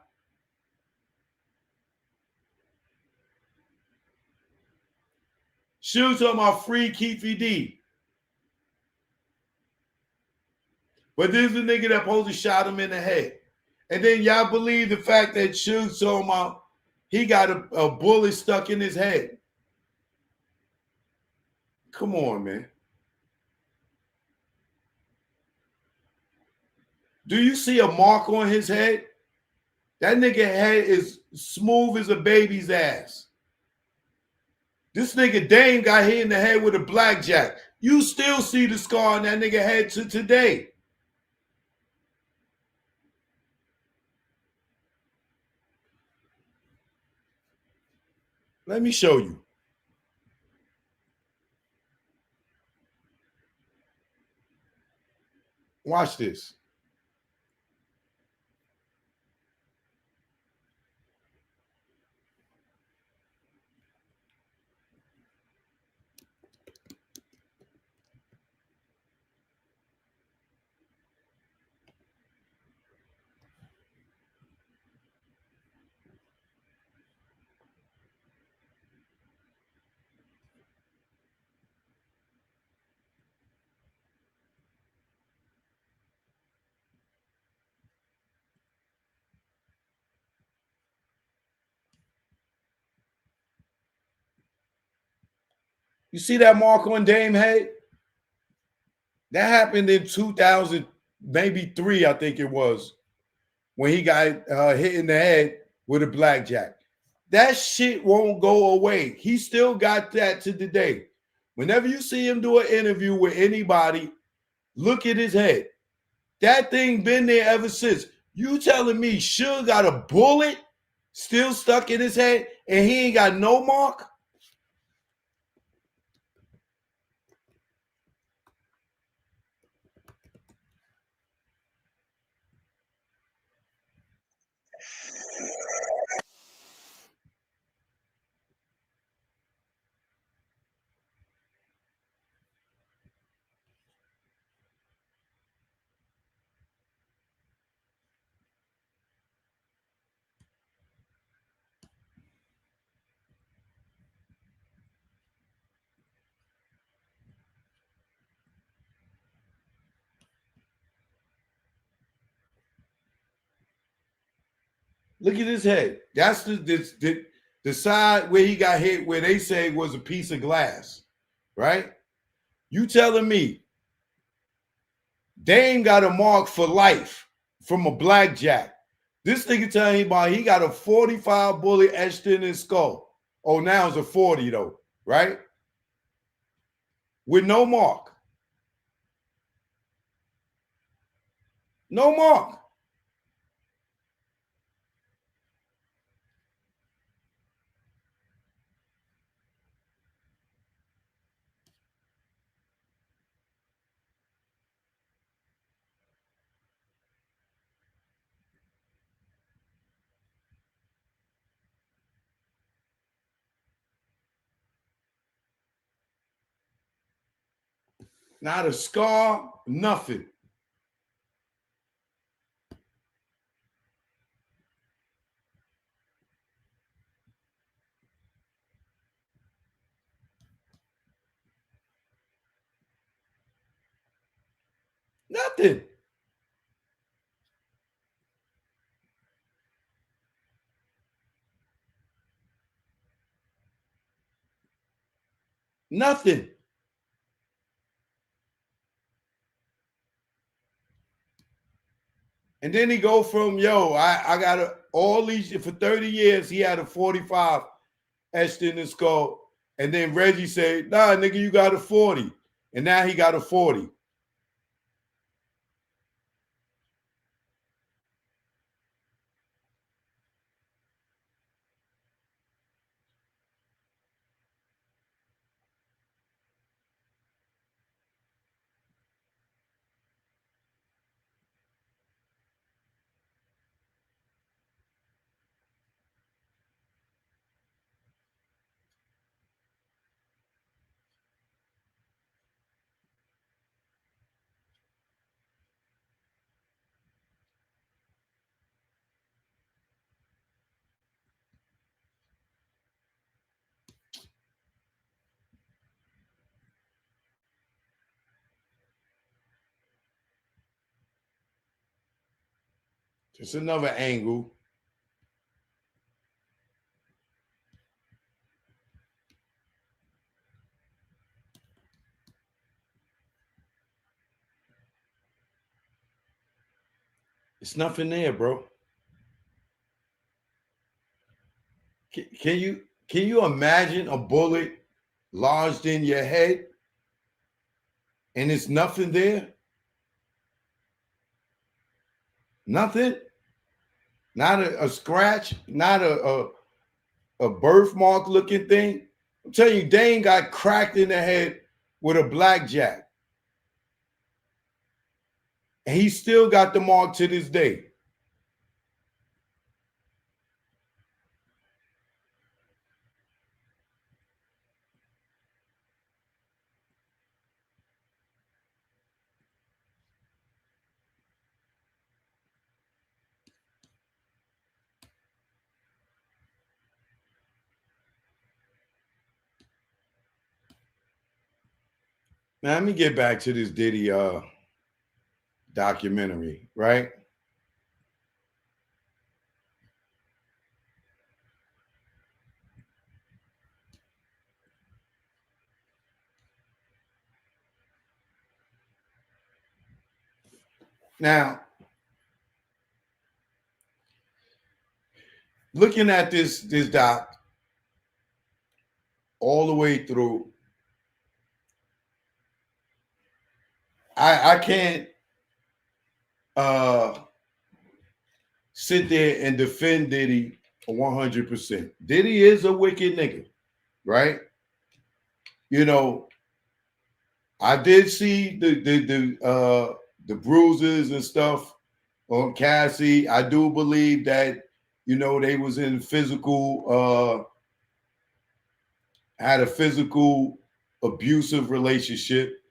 Suge talking about free Keefy D. But this is the nigga that supposed to shot him in the head. And then y'all believe the fact that Suge talking about he got a bullet stuck in his head. Come on, man. Do you see a mark on his head? That nigga head is smooth as a baby's ass. This nigga Dame got hit in the head with a blackjack. You still see the scar on that nigga head to today. Let me show you. Watch this. You see that mark on Dame head? That happened in 2000, maybe 3, I think it was, when he got hit in the head with a blackjack. That shit won't go away. He still got that to today. Whenever you see him do an interview with anybody, look at his head. That thing been there ever since. You telling me Suge got a bullet still stuck in his head and he ain't got no mark? Look at his head. That's the side where he got hit, where they say was a piece of glass, right? You telling me Dame got a mark for life from a blackjack? This nigga telling anybody he got a 45 bullet etched in his skull. Oh, now it's a 40 though, right? With no mark. No mark. Not a scar, nothing. Nothing. Nothing. And then he go from, yo, I got all these, for 30 years, he had a 45 etched in his skull. And then Reggie said, nah, nigga, you got a 40. And now he got a 40. Just another angle. It's nothing there, bro. Can you imagine a bullet lodged in your head and it's nothing there? Nothing? Not a scratch, not a birthmark looking thing. I'm telling you, Dane got cracked in the head with a blackjack. And he still got the mark to this day. Now, let me get back to this Diddy documentary, right? Now, looking at this doc all the way through, I can't sit there and defend Diddy 100%. Diddy is a wicked nigga, right? You know, I did see the bruises and stuff on Cassie. I do believe that, you know, they was in physical, had a physical abusive relationship.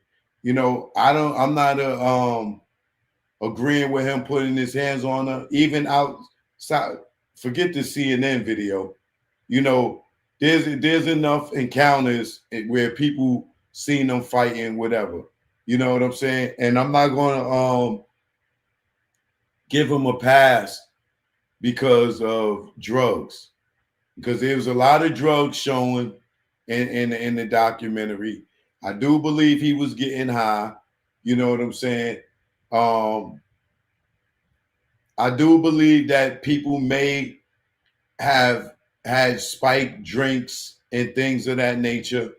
You know, I'm not agreeing with him putting his hands on her, even outside. Forget the CNN video. You know, there's enough encounters where people seen them fighting, whatever. You know what I'm saying? And I'm not going to give him a pass because of drugs. Because there was a lot of drugs showing in the documentary. I do believe he was getting high. You know what I'm saying? I do believe that people may have had spiked drinks and things of that nature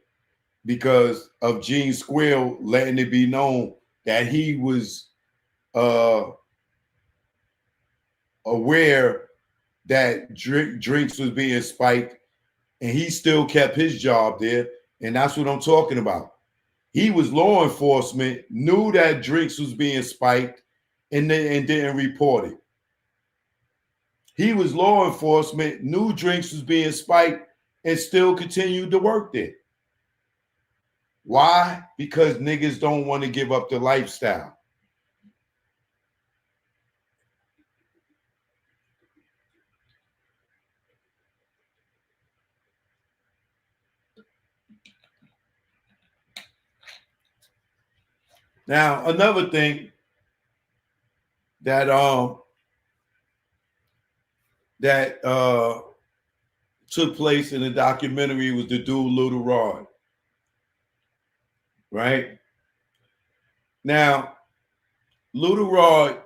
because of Gene Squill letting it be known that he was aware that drinks was being spiked, and he still kept his job there. And that's what I'm talking about. He was law enforcement, knew that drinks was being spiked, and didn't report it. He was law enforcement, knew drinks was being spiked, and still continued to work there. Why? Because niggas don't want to give up the lifestyle. Now, another thing that took place in the documentary was the dude Little Rod. Right? Now, Little Rod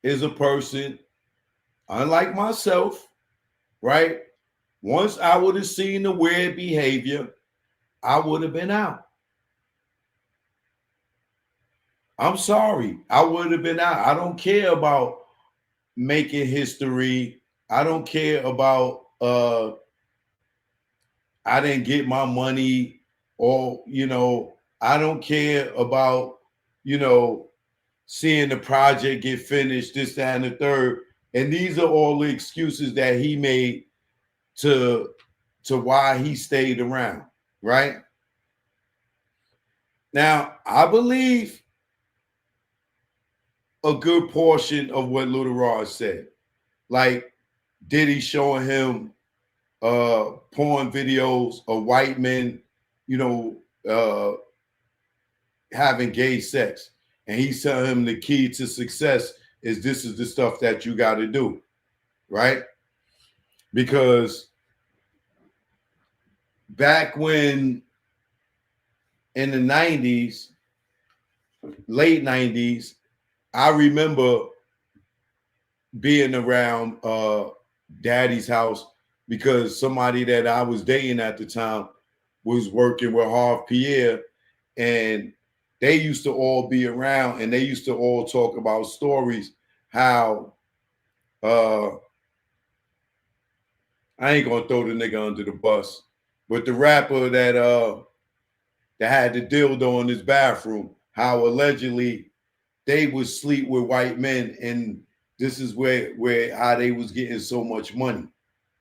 is a person, unlike myself, right? Once I would have seen the weird behavior, I would have been out. I'm sorry. I would have been out. I don't care about making history. I don't care about I didn't get my money, or I don't care about seeing the project get finished, this, that, and the third. And these are all the excuses that he made to why he stayed around, right? Now, I believe a good portion of what Little Rod said. Like Diddy showing him porn videos of white men, having gay sex. And he's telling him the key to success is this is the stuff that you got to do, right? Because back when in the 90s, late 90s, I remember being around Daddy's house because somebody that I was dating at the time was working with Harv Pierre, and they used to all be around and they used to all talk about stories how I ain't gonna throw the nigga under the bus, but the rapper that had the dildo in his bathroom, how allegedly they would sleep with white men, and this is where how they was getting so much money,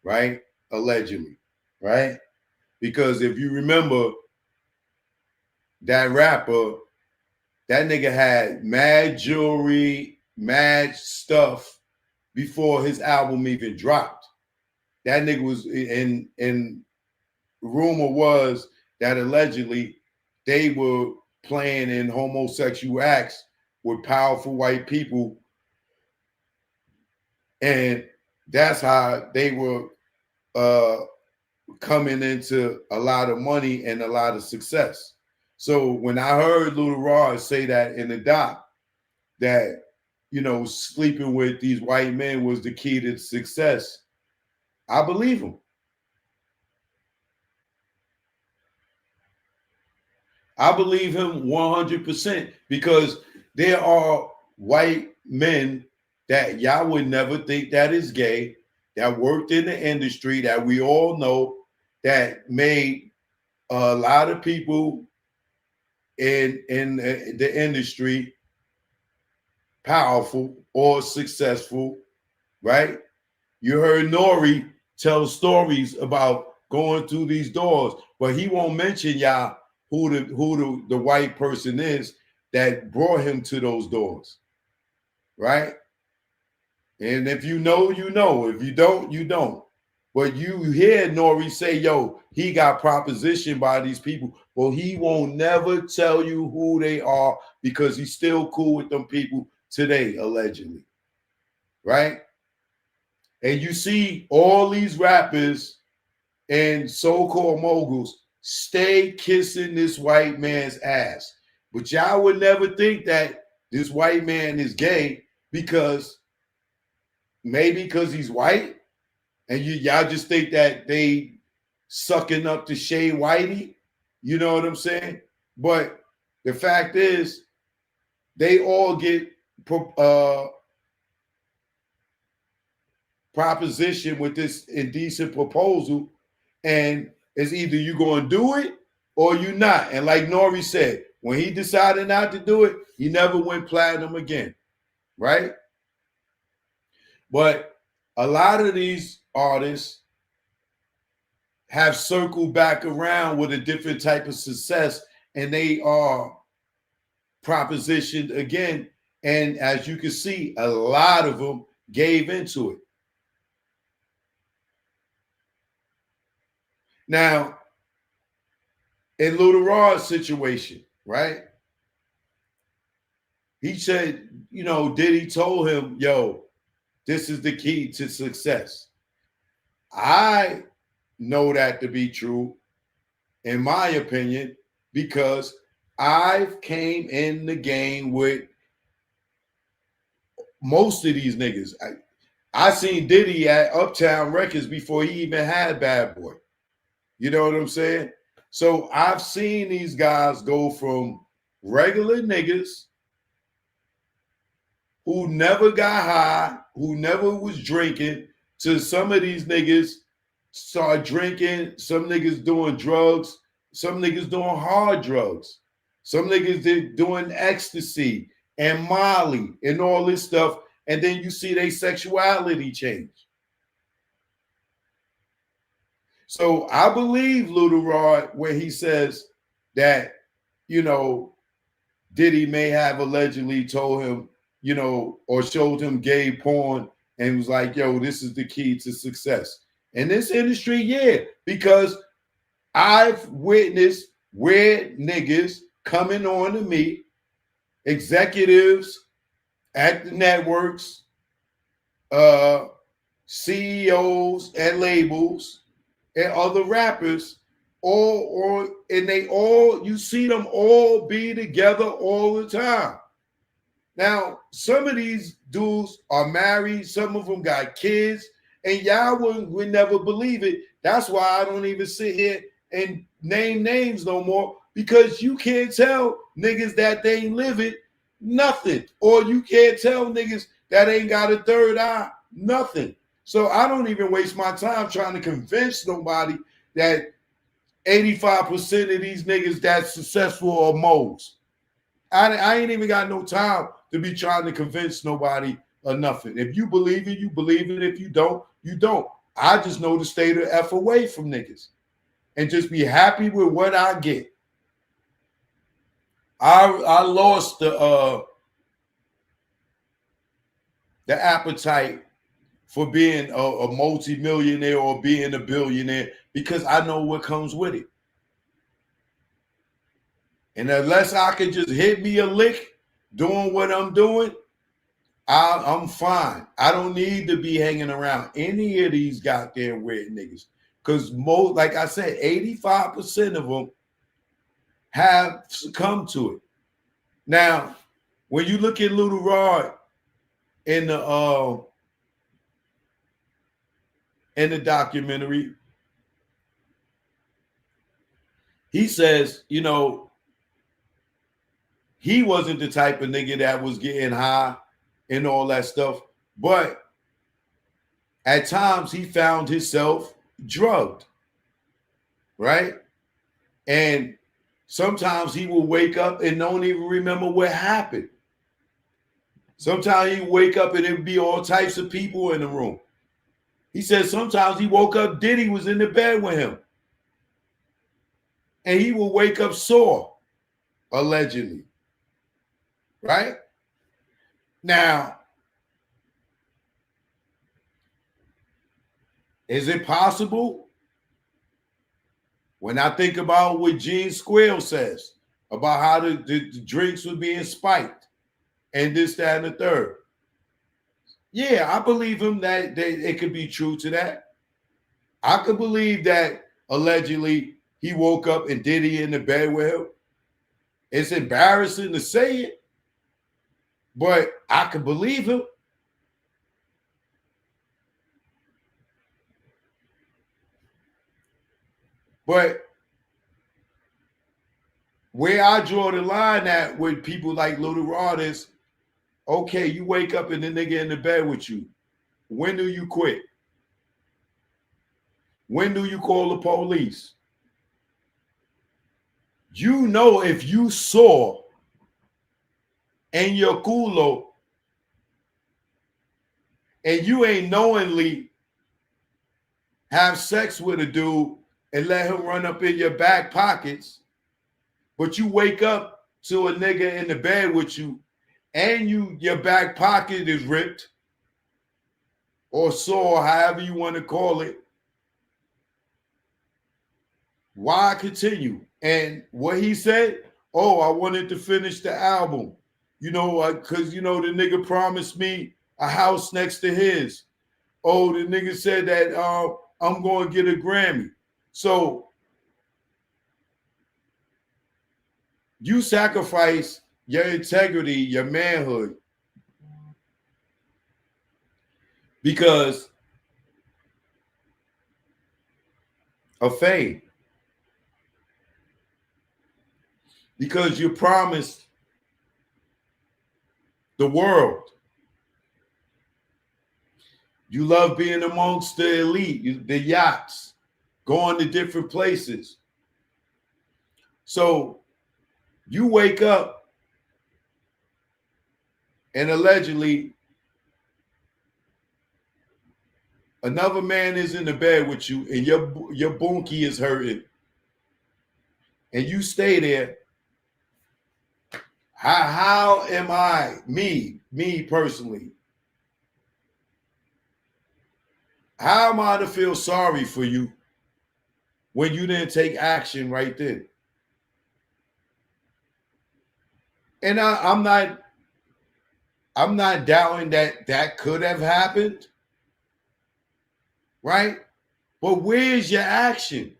right? Allegedly, right? Because if you remember, that rapper, that nigga had mad jewelry, mad stuff before his album even dropped. That nigga was in rumor was that allegedly they were playing in homosexual acts with powerful white people, and that's how they were coming into a lot of money and a lot of success. So when I heard Little Rod say that in the doc, that sleeping with these white men was the key to success, I believe him. I believe him 100% because there are white men that y'all would never think that is gay, that worked in the industry that we all know, that made a lot of people in the industry powerful or successful, right? You heard Nori tell stories about going through these doors, but he won't mention y'all who the white person is that brought him to those doors, right? And if you know, you know. If you don't, you don't. But you hear Nori say, yo, he got propositioned by these people. Well, he won't never tell you who they are because he's still cool with them people today, allegedly. right? And you see all these rappers and so-called moguls stay kissing this white man's ass. But y'all would never think that this white man is gay because maybe because he's white, and y'all just think that they sucking up to Shay Whitey. You know what I'm saying? But the fact is, they all get proposition with this indecent proposal, and it's either you going to do it or you not. And like Nori said, when he decided not to do it, he never went platinum again, right? But a lot of these artists have circled back around with a different type of success, and they are propositioned again. And as you can see, a lot of them gave into it. Now, in Lil Raw's situation, right? He said, you know, Diddy told him, yo, this is the key to success. I know that to be true, in my opinion, because I've came in the game with most of these niggas. I seen Diddy at Uptown Records before he even had Bad Boy. You know what I'm saying? So I've seen these guys go from regular niggas who never got high, who never was drinking, to some of these niggas start drinking, some niggas doing drugs, some niggas doing hard drugs, some niggas doing ecstasy and Molly and all this stuff, and then you see their sexuality change. So I believe Lil Rod when he says that, you know, Diddy may have allegedly told him, you know, or showed him gay porn and was like, yo, this is the key to success. In this industry, yeah, because I've witnessed weird niggas coming on to me, executives at the networks, CEOs and labels, and other rappers, and they all, you see them all be together all the time. Now, some of these dudes are married, some of them got kids, and y'all would never believe it. That's why I don't even sit here and name names no more, because you can't tell niggas that they ain't living nothing, or you can't tell niggas that ain't got a third eye, nothing. So I don't even waste my time trying to convince nobody that 85% of these niggas that's successful are moles. I ain't even got no time to be trying to convince nobody of nothing. If you believe it, you believe it. If you don't, you don't. I just know to stay the F away from niggas and just be happy with what I get. I lost the appetite for being a multi-millionaire or being a billionaire because I know what comes with it. And unless I can just hit me a lick doing what I'm doing, I'm fine. I don't need to be hanging around any of these goddamn weird niggas. Because most, like I said, 85% of them have succumbed to it. Now, when you look at Lil Rod in the documentary, he says, you know, he wasn't the type of nigga that was getting high and all that stuff, but at times he found himself drugged, right? And sometimes he will wake up and don't even remember what happened. Sometimes he wake up and it would be all types of people in the room. He said sometimes he woke up, Diddy was in the bed with him. And he will wake up sore, allegedly. Right? Now, is it possible? When I think about what Gene Squill says about how the drinks were being spiked and this, that, and the third. Yeah, I believe him that it could be true to that. I could believe that allegedly he woke up and Diddy in the bed with him. It's embarrassing to say it, but I could believe him. But where I draw the line at with people like Little Rod is, okay, you wake up and the nigga in the bed with you. When do you quit? When do you call the police? You know, if you saw in your culo and you ain't knowingly have sex with a dude and let him run up in your back pockets, but you wake up to a nigga in the bed with you and your back pocket is ripped or sore, however you want to call it, why continue? And what he said, oh, I wanted to finish the album, you know, because, you know, the nigga promised me a house next to his. Oh, the nigga said that I'm going to get a Grammy. So you sacrifice your integrity, your manhood, because of fame. Because you promised the world. You love being amongst the elite, the yachts, going to different places. So you wake up and allegedly another man is in the bed with you and your bunkie is hurting and you stay there. How am I, me personally, how am I to feel sorry for you when you didn't take action right then? And I'm not doubting that could have happened, right? But where's your action?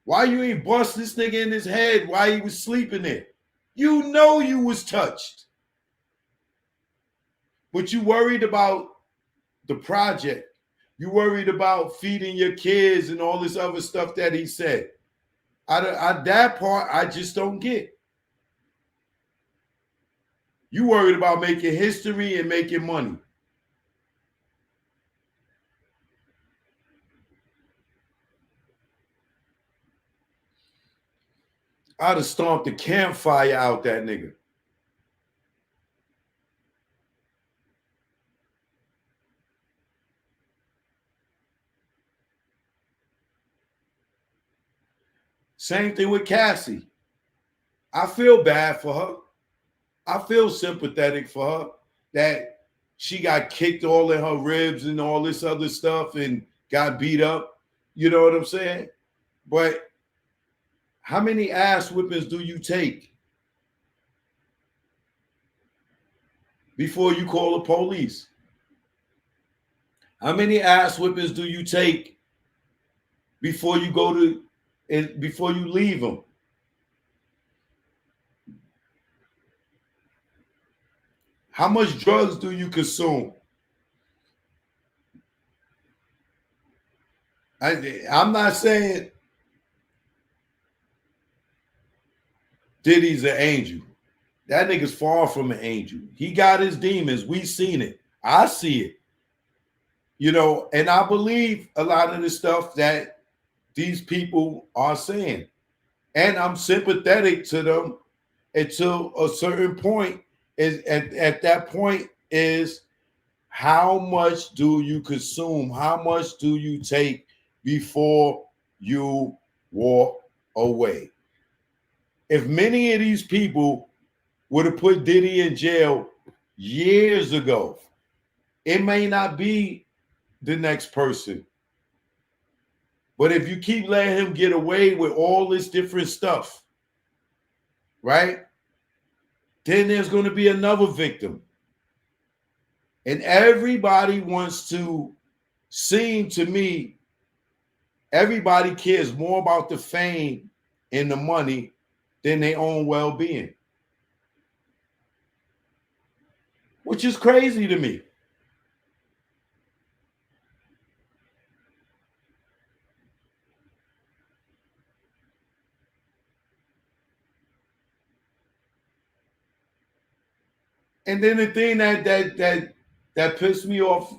Why you ain't bust this nigga in his head while he was sleeping there? You know you was touched. But you worried about the project. You worried about feeding your kids and all this other stuff that he said. That part, I just don't get. You worried about making history and making money. I'd have stomped the campfire out that nigga. Same thing with Cassie. I feel bad for her. I feel sympathetic for her that she got kicked all in her ribs and all this other stuff and got beat up. You know what I'm saying? But how many ass whippings do you take before you call the police? How many ass whippings do you take before you go to and before you leave them? How much drugs do you consume? I'm not saying Diddy's an angel. That nigga's far from an angel. He got his demons. We seen it. I see it. You know, and I believe a lot of the stuff that these people are saying. And I'm sympathetic to them until a certain point. At that point is how much do you consume? How much do you take before you walk away? If many of these people would have put Diddy in jail years ago, it may not be the next person. But if you keep letting him get away with all this different stuff, right? Then there's going to be another victim. And everybody wants to seem to me, everybody cares more about the fame and the money than their own well-being, which is crazy to me. And then the thing that pissed me off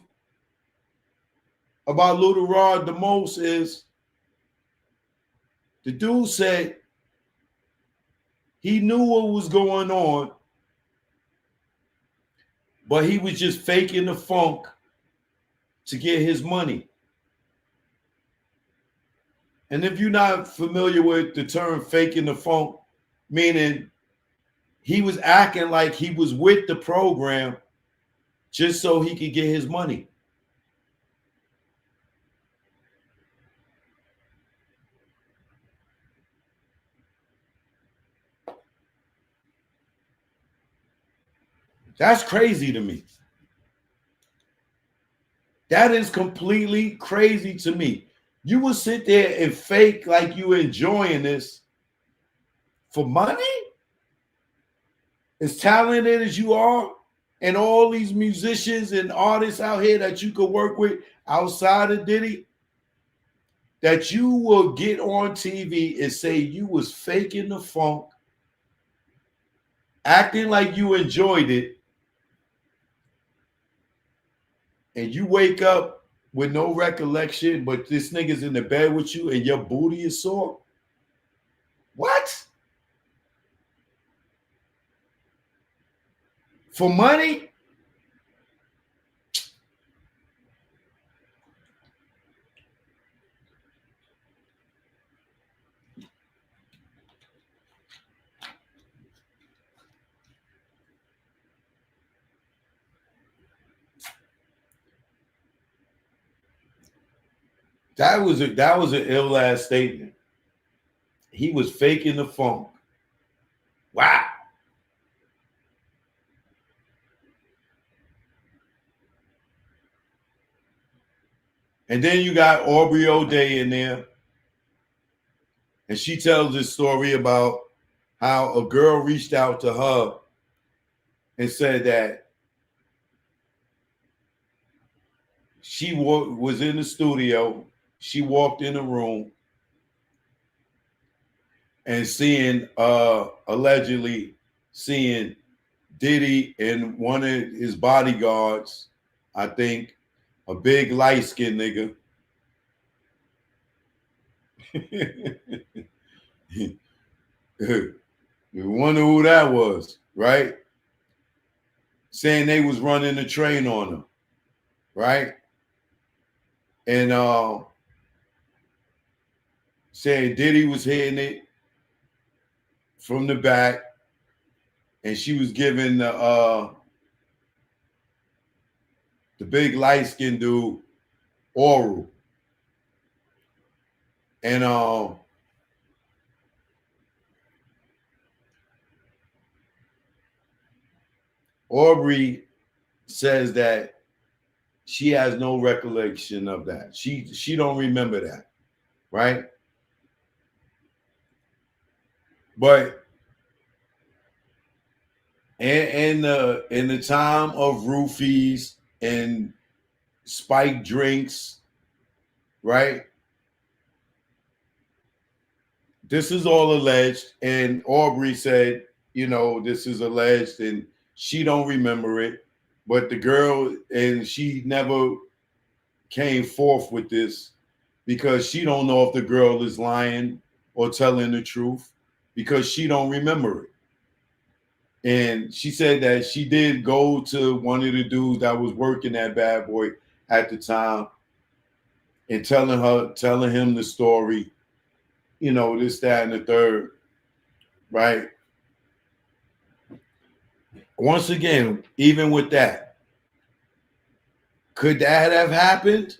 about Little Rod the most is the dude said he knew what was going on, but he was just faking the funk to get his money. And if you're not familiar with the term faking the funk, meaning he was acting like he was with the program just so he could get his money. That's crazy to me. That is completely crazy to me. You will sit there and fake like you enjoying this for money? As talented as you are, and all these musicians and artists out here that you could work with outside of Diddy, that you will get on TV and say you was faking the funk, acting like you enjoyed it, and you wake up with no recollection, but this nigga's in the bed with you and your booty is sore? What? For money? That was an ill ass statement. He was faking the funk. Wow. And then you got Aubrey O'Day in there, and she tells this story about how a girl reached out to her and said that she was in the studio. She walked in the room and allegedly seeing Diddy and one of his bodyguards, I think, a big light-skinned nigga. You wonder who that was, right? Saying they was running the train on him, right? And saying Diddy was hitting it from the back, and she was giving the big light-skinned dude oral. And Aubrey says that she has no recollection of that. She don't remember that, right? But in the time of roofies and spiked drinks, right? This is all alleged, and Aubrey said, this is alleged, and she don't remember it. But the girl, and she never came forth with this because she don't know if the girl is lying or telling the truth because she don't remember it. And she said that she did go to one of the dudes that was working at Bad Boy at the time and telling him the story, this, that, and the third, right? Once again, even with that, could that have happened?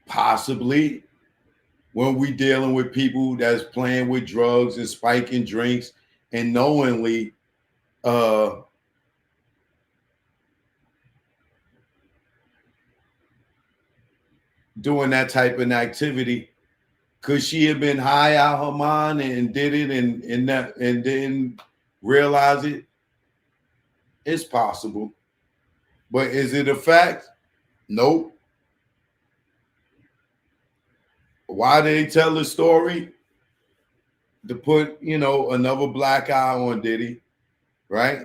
Possibly. When we dealing with people that's playing with drugs and spiking drinks and knowingly doing that type of activity. Could she have been high out her mind and did it and didn't realize it? It's possible. But is it a fact? Nope. Why did they tell the story? To put, another black eye on Diddy, right?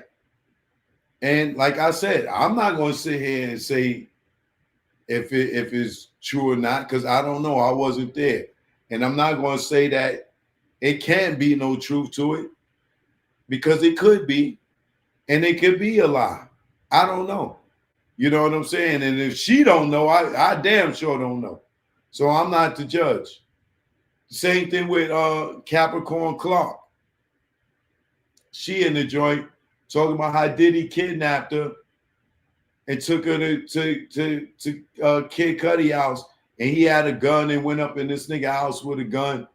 And like I said, I'm not going to sit here and say if it's true or not, because I don't know. I wasn't there. And I'm not going to say that it can't be no truth to it, because it could be, and it could be a lie. I don't know. You know what I'm saying? And if she don't know, I damn sure don't know. So I'm not the judge. Same thing with Capricorn Clark. She in the joint talking about how Diddy kidnapped her and took her to Kid Cudi house, and he had a gun and went up in this nigga house with a gun.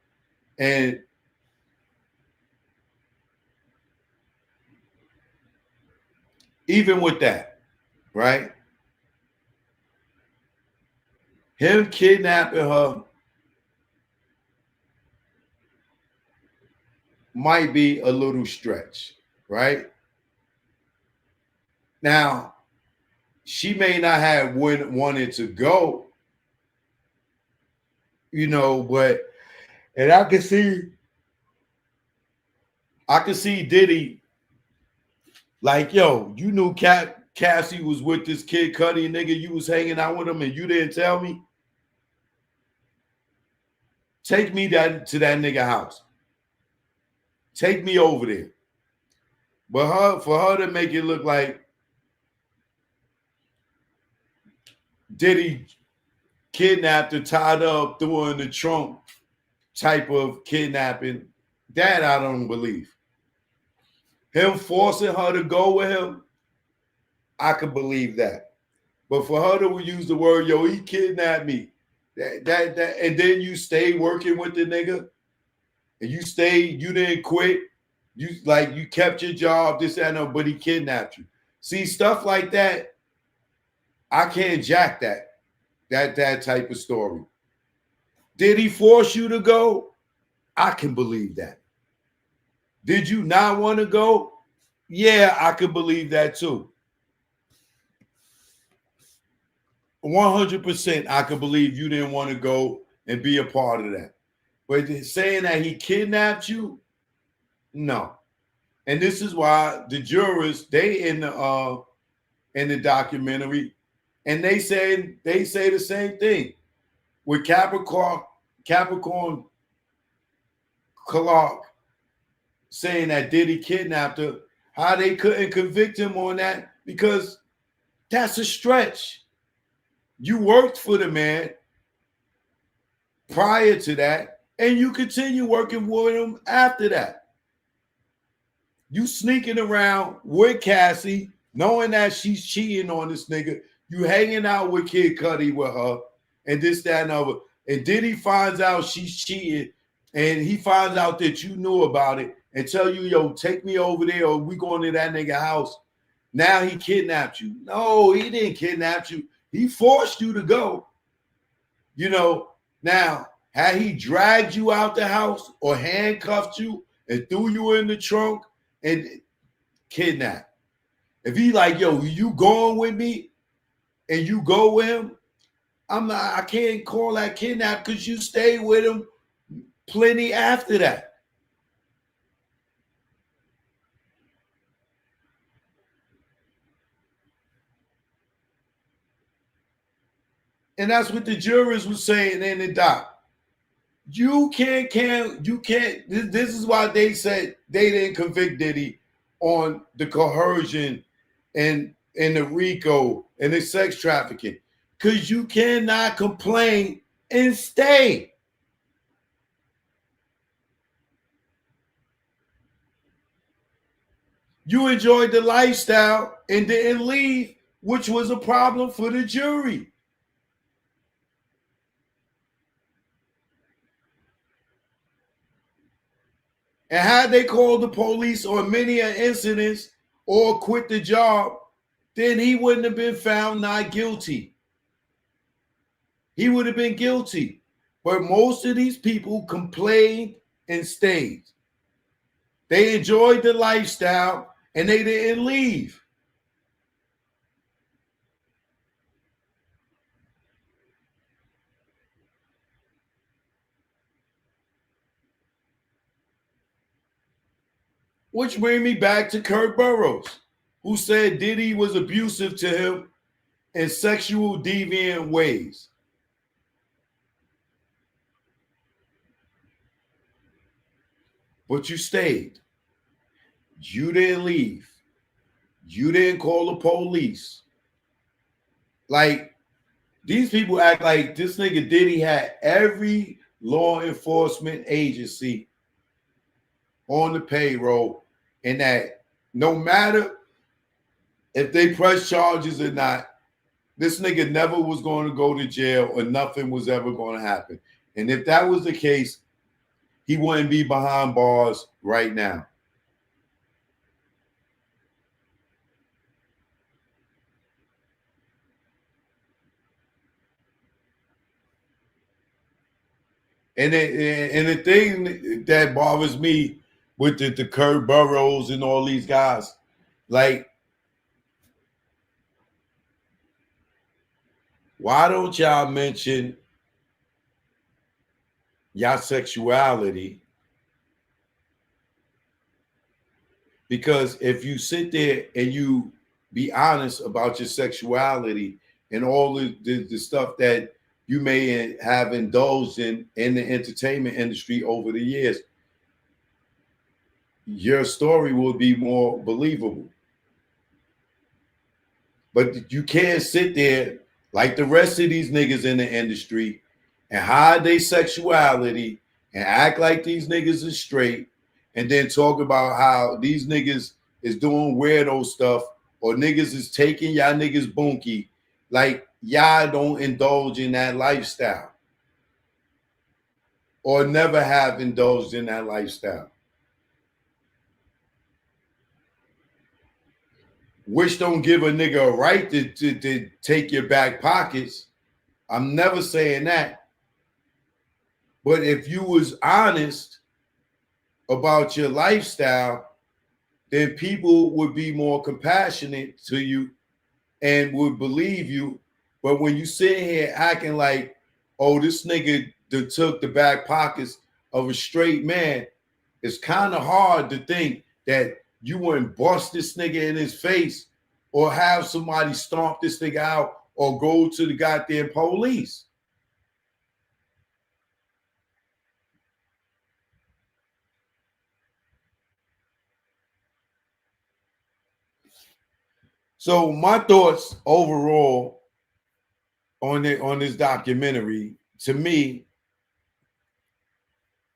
And even with that, right? Him kidnapping her might be a little stretch, right? Now, she may not have wanted to go, but and I can see Diddy like, yo, you knew Cassie was with this Kid Cudi nigga, you was hanging out with him and you didn't tell me? Take me to that nigga house. Take me over there. But for her to make it look like Diddy kidnapped her, tied her up, threw her in the trunk type of kidnapping, that I don't believe. Him forcing her to go with him, I could believe that. But for her to use the word, yo, he kidnapped me, that and then you stay working with the nigga, and you didn't quit, you kept your job, this, that, and that, but he kidnapped you. See, stuff like that, I can't jack that type of story. Did he force you to go? I can believe that. Did you not want to go? Yeah, I could believe that too. 100% I could believe you didn't want to go and be a part of that. But saying that he kidnapped you, no. And this is why the jurors, they in the documentary, and they say the same thing. With Capricorn Clark saying that Diddy kidnapped her, how they couldn't convict him on that, because that's a stretch. You worked for the man prior to that, and you continue working with him after that. You sneaking around with Cassie, knowing that she's cheating on this nigga. You hanging out with Kid Cudi with her, and this, that, and other. And Diddy finds out she's cheating, and he finds out that you knew about it, and tell you, yo, take me over there, or we going to that nigga house. Now he kidnapped you. No, he didn't kidnap you. He forced you to go. Now, had he dragged you out the house or handcuffed you and threw you in the trunk and kidnapped? If he like, yo, you going with me and you go with him, I can't call that kidnap, because you stayed with him plenty after that. And that's what the jurors were saying in the doc. You can't. This is why they said they didn't convict Diddy on the coercion and the RICO and the sex trafficking, because you cannot complain and stay. You enjoyed the lifestyle and didn't leave, which was a problem for the jury. And had they called the police on many incidents or quit the job, then he wouldn't have been found not guilty. He would have been guilty. But most of these people complained and stayed. They enjoyed the lifestyle and they didn't leave. Which brings me back to Kurt Burrows, who said Diddy was abusive to him in sexual deviant ways. But you stayed. You didn't leave. You didn't call the police. Like, these people act like this nigga Diddy had every law enforcement agency on the payroll, and that no matter if they press charges or not, this nigga never was going to go to jail or nothing was ever going to happen. And if that was the case, he wouldn't be behind bars right now. And the thing that bothers me with the Kurt Burrows and all these guys, like, why don't y'all mention y'all sexuality? Because if you sit there and you be honest about your sexuality and all the stuff that you may have indulged in the entertainment industry over the years, your story will be more believable. But you can't sit there like the rest of these niggas in the industry and hide their sexuality and act like these niggas is straight and then talk about how these niggas is doing weirdo stuff or niggas is taking y'all niggas bunkie. Like, y'all don't indulge in that lifestyle or never have indulged in that lifestyle. Which don't give a nigga a right to take your back pockets. I'm never saying that. But if you was honest about your lifestyle, then people would be more compassionate to you and would believe you. But when you sit here acting like, oh, this nigga that took the back pockets of a straight man, it's kind of hard to think that you wouldn't bust this nigga in his face or have somebody stomp this nigga out or go to the goddamn police. So my thoughts overall on this documentary, to me,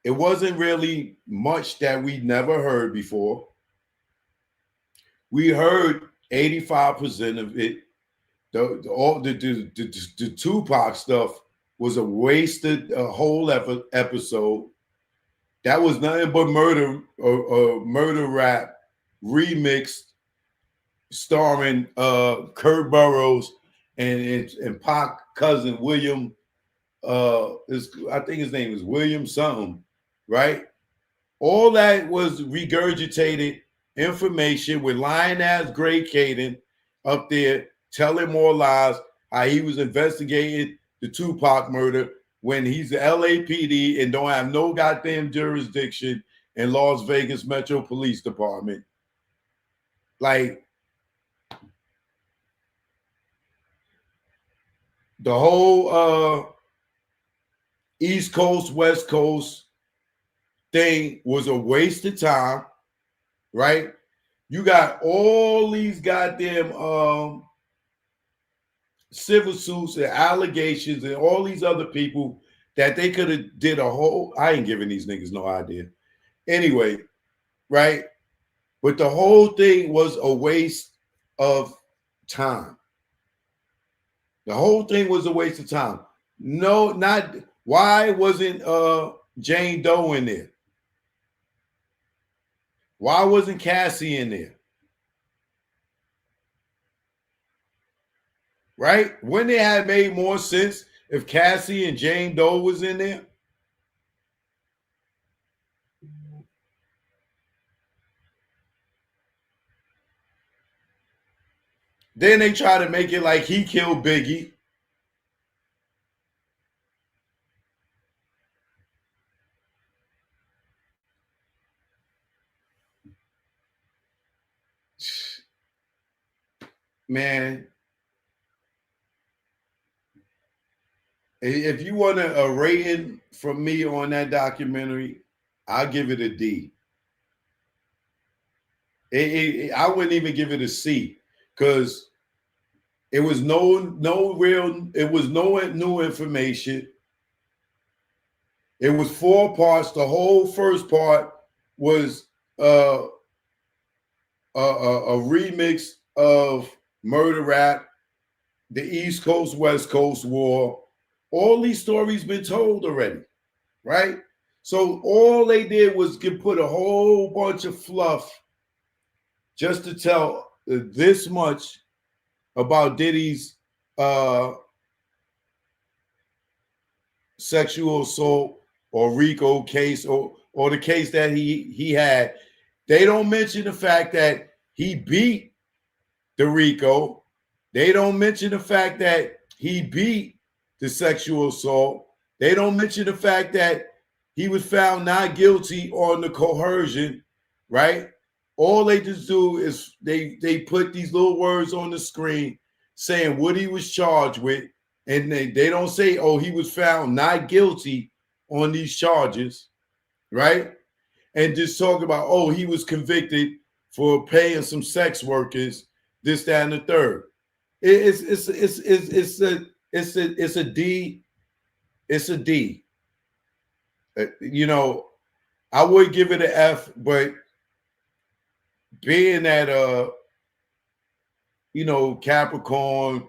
it wasn't really much that we never heard before. We heard 85% of it. The Tupac stuff was a wasted whole episode. That was nothing but murder rap remixed, starring Kurt Burrows and Pac cousin William. I think his name is William something, right? All that was regurgitated information with lying ass Gray Caden up there telling more lies, how he was investigating the Tupac murder when he's the LAPD and don't have no goddamn jurisdiction in Las Vegas Metro Police Department. Like, the whole East Coast, West Coast thing was a waste of time, right? You got all these goddamn civil suits and allegations and all these other people that they could have did a whole, I ain't giving these niggas no idea. Anyway, right? But the whole thing was a waste of time. The whole thing was a waste of time. No, not, why wasn't Jane Doe in there? Why wasn't Cassie in there? right? Wouldn't it have made more sense if Cassie and Jane Doe was in there? Then they try to make it like he killed Biggie. Man, if you want a rating from me on that documentary, I'll give it a D. I wouldn't even give it a C because it was no new information. It was 4 parts. The whole first part was a remix of Murder Rap, the East Coast West Coast War. All these stories been told already, right? So all they did was put a whole bunch of fluff just to tell this much about Diddy's sexual assault or RICO case or the case that he had. They don't mention the fact that he beat the RICO. They don't mention the fact that he beat the sexual assault. They don't mention the fact that he was found not guilty on the coercion, right? All they just do is they put these little words on the screen saying what he was charged with, and they don't say, oh, he was found not guilty on these charges, right? And just talk about, oh, he was convicted for paying some sex workers, this, that, and the third. It's a D. It's a D. You know, I would give it an F, but being that you know, Capricorn,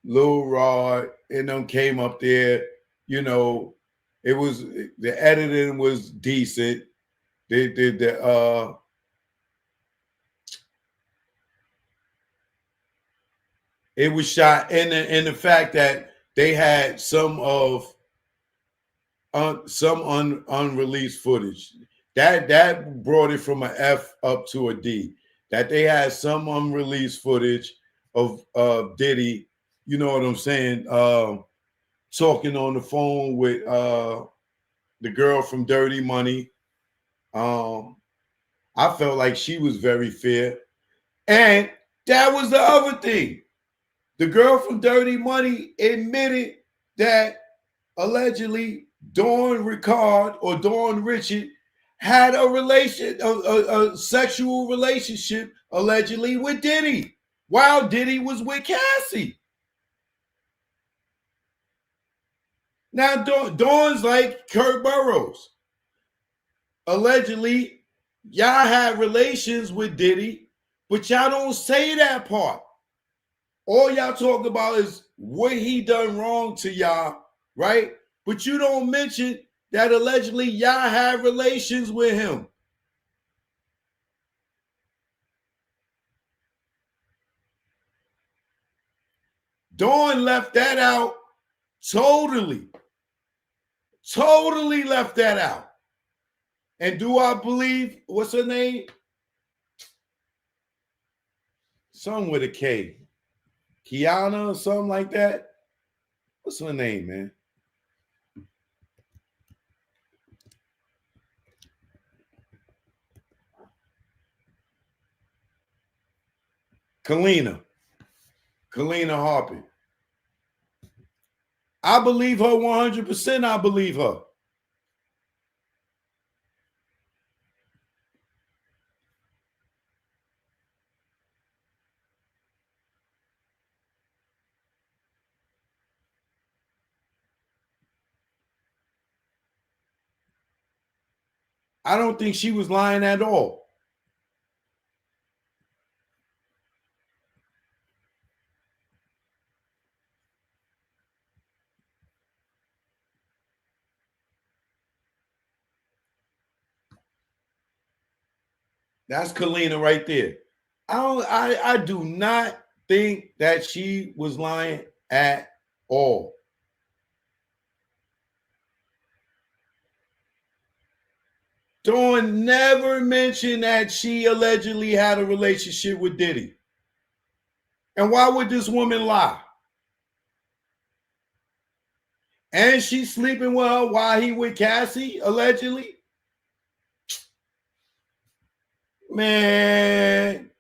Lil Rod, and them came up there, you know, it was the editing was decent. It was shot in the fact that they had some unreleased footage that brought it from an F up to a D. That they had some unreleased footage of Diddy, you know what I'm saying, talking on the phone with the girl from Dirty Money. I felt like she was very fair. And that was the other thing. The girl from Dirty Money admitted that allegedly Dawn Ricard or Dawn Richard had a sexual relationship allegedly with Diddy while Diddy was with Cassie. Now Dawn's like Kurt Burrows. Allegedly, y'all had relations with Diddy, but y'all don't say that part. All y'all talk about is what he done wrong to y'all, right? But you don't mention that allegedly y'all had relations with him. Dawn left that out totally. Totally left that out. And do I believe, what's her name? Something with a K. Kiana or something like that. What's her name, man? Kalina Harper. I believe her 100%. I believe her. I don't think she was lying at all. That's Kalina right there. I do not think that she was lying at all. Dawn never mentioned that she allegedly had a relationship with Diddy. And why would this woman lie? And she's sleeping with her while he with Cassie, allegedly? Man.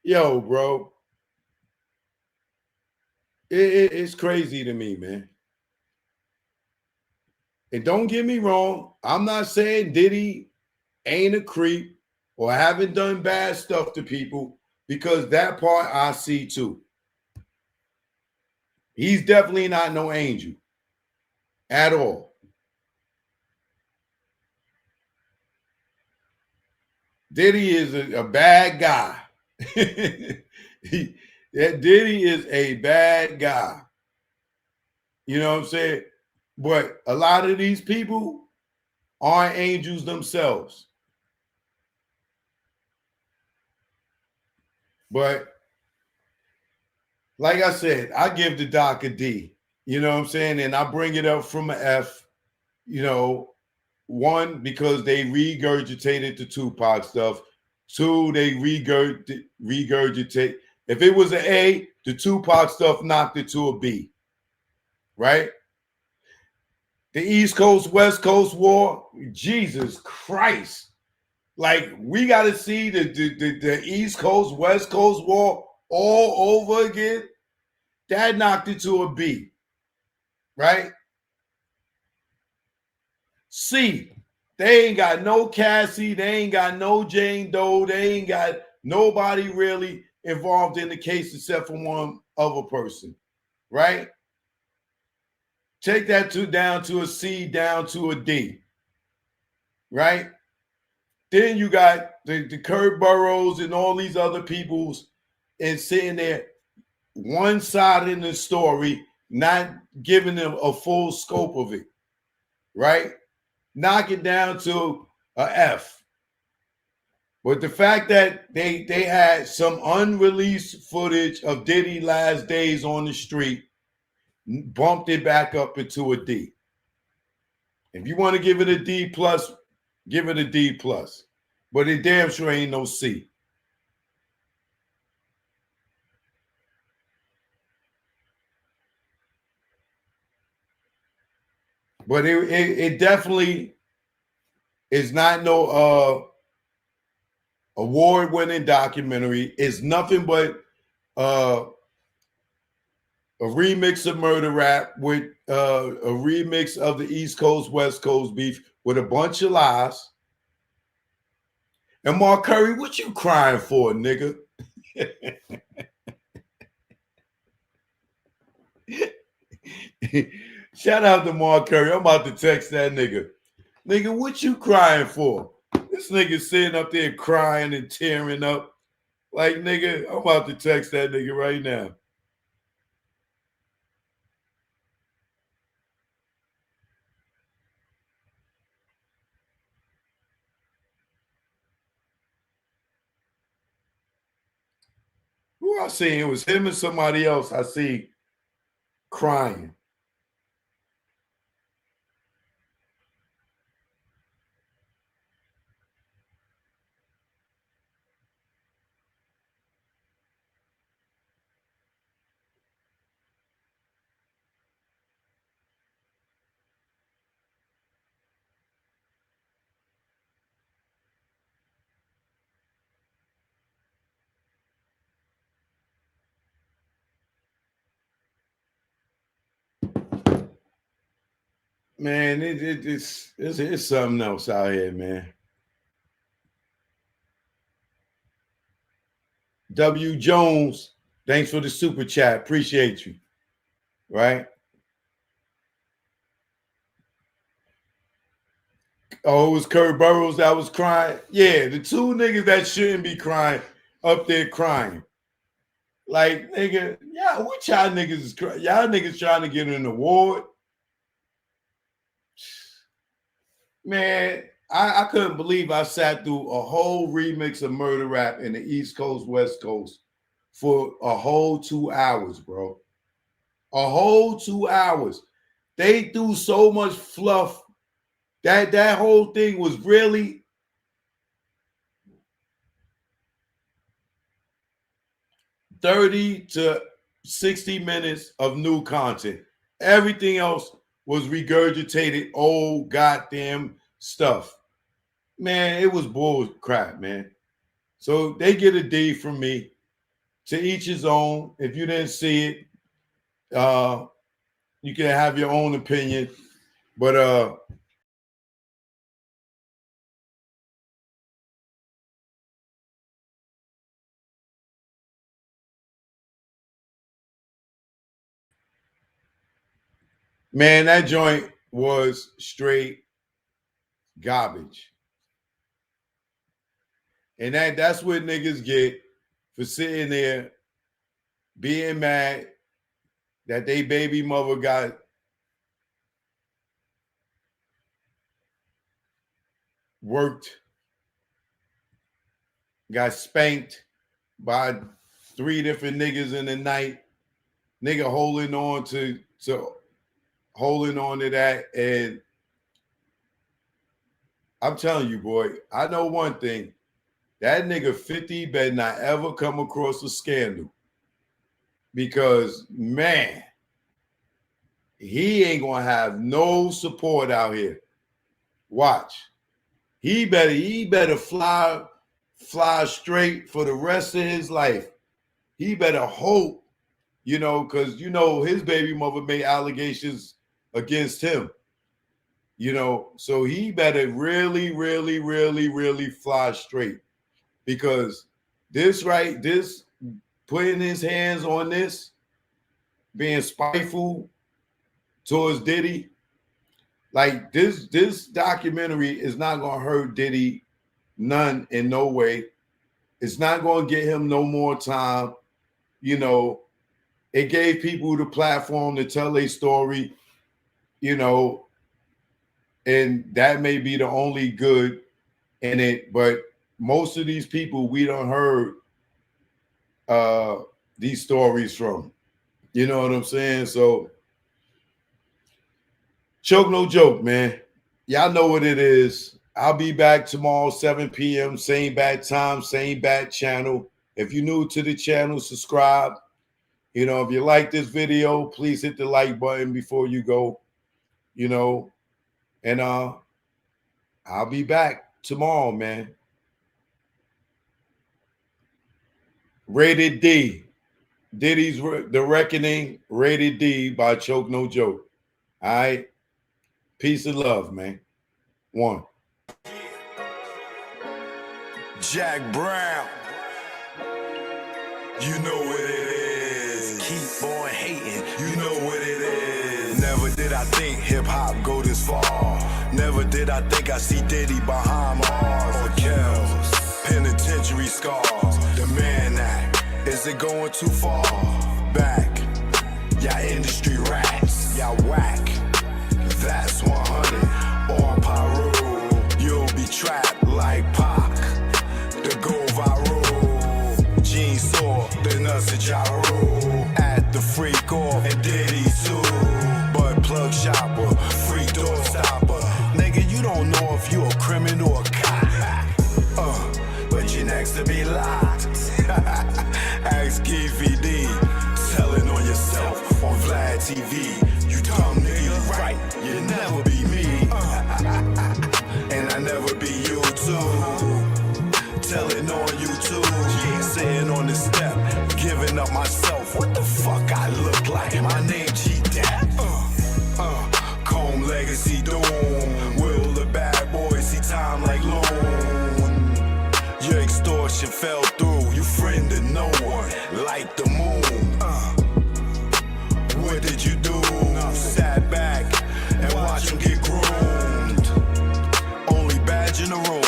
Yo, bro. It's crazy to me, man. And don't get me wrong, I'm not saying Diddy ain't a creep or haven't done bad stuff to people, because that part I see too. He's definitely not no angel at all. Diddy is a bad guy. Diddy is a bad guy. You know what I'm saying? But a lot of these people aren't angels themselves. But like I said, I give the doc a D. You know what I'm saying? And I bring it up from an F. You know, one, because they regurgitated the Tupac stuff. Two, they regurgitate. If it was an A, the Tupac stuff knocked it to a B. Right? The East Coast, West Coast war, Jesus Christ. Like, we got to see the East Coast, West Coast war all over again. That knocked it to a B. Right? C, they ain't got no Cassie, they ain't got no Jane Doe, they ain't got nobody really involved in the case except for one other person, right? Take that down to a C, down to a D, right? Then you got the Kurt Burrows and all these other peoples and sitting there one side in the story, not giving them a full scope of it, right? Knock it down to a F. But the fact that they had some unreleased footage of Diddy last days on the street bumped it back up into a D. If you want to give it a D plus, give it a D plus. But it damn sure ain't no C. But it definitely is not no award-winning documentary. It's nothing but a remix of Murder Rap with a remix of the East Coast, West Coast beef with a bunch of lies. And Mark Curry, what you crying for, nigga? Shout out to Mark Curry. I'm about to text that nigga. Nigga, what you crying for? This nigga sitting up there crying and tearing up. Like, nigga, I'm about to text that nigga right now. Who I seen? It was him and somebody else I see crying. Man, it's something else out here, man. W. Jones, thanks for the super chat. Appreciate you. Right? Oh, it was Kurt Burrows that was crying. Yeah, the two niggas that shouldn't be crying up there crying. Like, nigga, yeah, what y'all niggas is crying? Y'all niggas trying to get an award? Man, I couldn't believe I sat through a whole remix of Murder Rap in the East Coast, West Coast for a whole 2 hours, bro. A whole 2 hours. They threw so much fluff that whole thing was really 30 to 60 minutes of new content. Everything else was regurgitated old goddamn stuff. Man, it was bull crap, man. So they get a D from me. To each his own. If you didn't see it, you can have your own opinion. But man, that joint was straight garbage. And that's what niggas get for sitting there being mad that they baby mother got worked, got spanked by 3 different niggas in the night. Nigga holding on to that. And I'm telling you, boy, I know one thing. That nigga 50 better not ever come across a scandal. Because, man, he ain't gonna have no support out here. Watch. He better fly straight for the rest of his life. He better hope, because his baby mother made allegations against him. So he better really, really, really, really fly straight. Because this putting his hands on this, being spiteful towards Diddy, like this documentary is not gonna hurt Diddy none in no way. It's not gonna get him no more time. It gave people the platform to tell their story, and that may be the only good in it. But most of these people we done heard these stories from. You know what I'm saying? So Choke No Joke, man. Y'all know what it is. I'll be back tomorrow, 7 p.m., same bad time, same bad channel. If you're new to the channel, subscribe. If you like this video, please hit the like button before you go. And I'll be back tomorrow, man. Rated D. Diddy's The Reckoning, Rated D by Choke No Joke. All right? Peace and love, man. 1. Jack Brown. You know what it is. Keep on hating. You know what it is. Never did I think hip-hop go this far. Never did I think I see Diddy behind bars or kills. Penitentiary scars. The Man Act. Is it going too far? Back. Y'all industry rats. Y'all whack. That's 100. On Pyro. You'll be trapped like Pac. The go viral. Gene Saw. The nuts that y'all roll. At the freak off. And Diddy too. But plug shopper. Free door stopper. Nigga, you don't know if you a criminal or a cop. But you're next to be locked. Ask Keefy D. Telling on yourself on Vlad TV. You dumb nigga, right? You never be me. And I never be you too. Telling on you too. Yeah, sitting on the step. Giving up myself. What the fuck I look like? My name G-Dap. Comb legacy doom. Will the bad boy see time like loan? Your extortion fell through. You friended no one. Like the moon. What did you do? Sat back and watched him get groomed. Only badge in the room.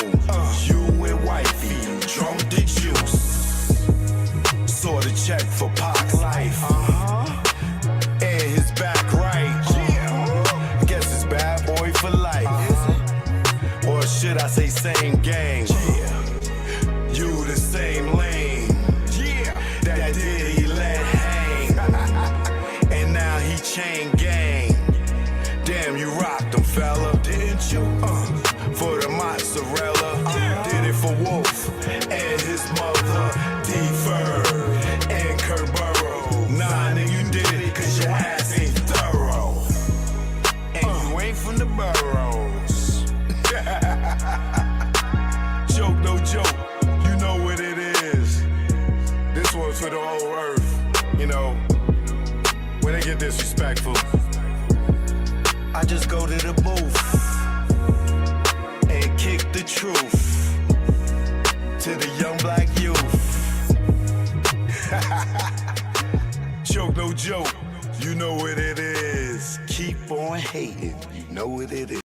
You and wifey drunk the juice. Saw the check for Pac's life. And his back right. Guess it's bad boy for life. Or should I say same gang? You the same lane. That chain gang. Damn, you rocked them, fella, didn't you? For the mozzarella, did it for Wolf and his mother, D-Ferg and Kurt Burrow. Nah, nigga, you did it 'cause your ass ain't thorough. And you ain't from the boroughs. Joke, no joke, you know what it is. This one's for the whole earth, you know, when they get disrespectful. I just go to the booth and kick the truth to the young black youth. Joke, no joke, you know what it is. Keep on hating, you know what it is.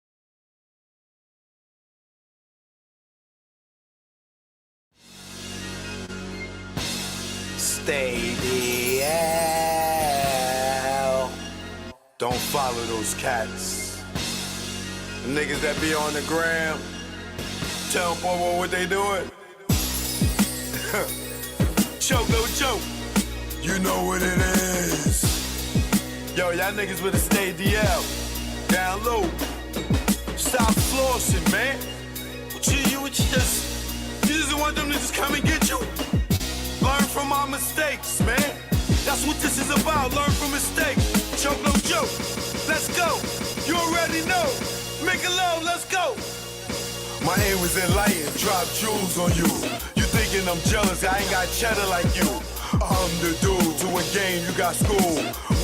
Stay the hell. Don't follow those cats. The niggas that be on the gram, tell them what they doing. Choke, no joke. You know what it is. Yo, y'all niggas better stay DL. Down low. Stop flossing, man. You just want them to just come and get you? Learn from our mistakes, man. That's what this is about. Learn from mistakes. Choke, no joke. Let's go. You already know. Make it low, let's go. My aim was enlightened, drop jewels on you. You thinking I'm jealous, I ain't got cheddar like you. I'm the dude to a game, you got school.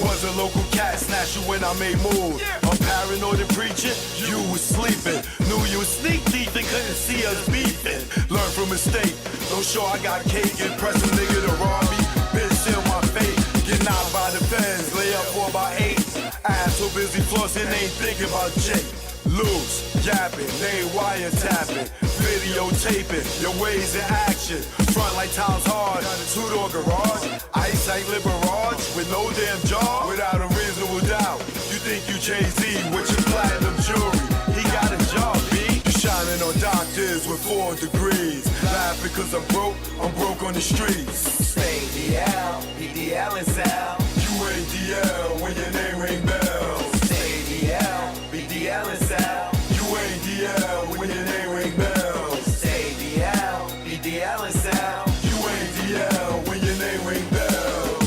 Was a local cat, snatch you when I made moves. I'm paranoid and preaching, you was sleeping. Knew you was sneak deep and couldn't see us beefing. Learn from mistake, don't show I got cake. Impress a nigga to rob me, bitch in my face. Get knocked by the fans, lay up for about 8. Ass so busy flossing, ain't thinking about Jake. Loose, yapping, they wiretapping, videotaping, your ways in action. Front like times hard, two-door garage, ice like Liberage, with no damn jaw, without a reasonable doubt. You think you Jay-Z with your platinum jewelry, he got a job, B. You shining on doctors with 4 degrees, laughing cause I'm broke on the streets. Stay DL, BDL is out. You ain't DL when your name ring bells. Stay DL, BDL is out. You ain't DL when your name ring bells. Stay DL, BDL is out. You ain't DL when your name ring bells.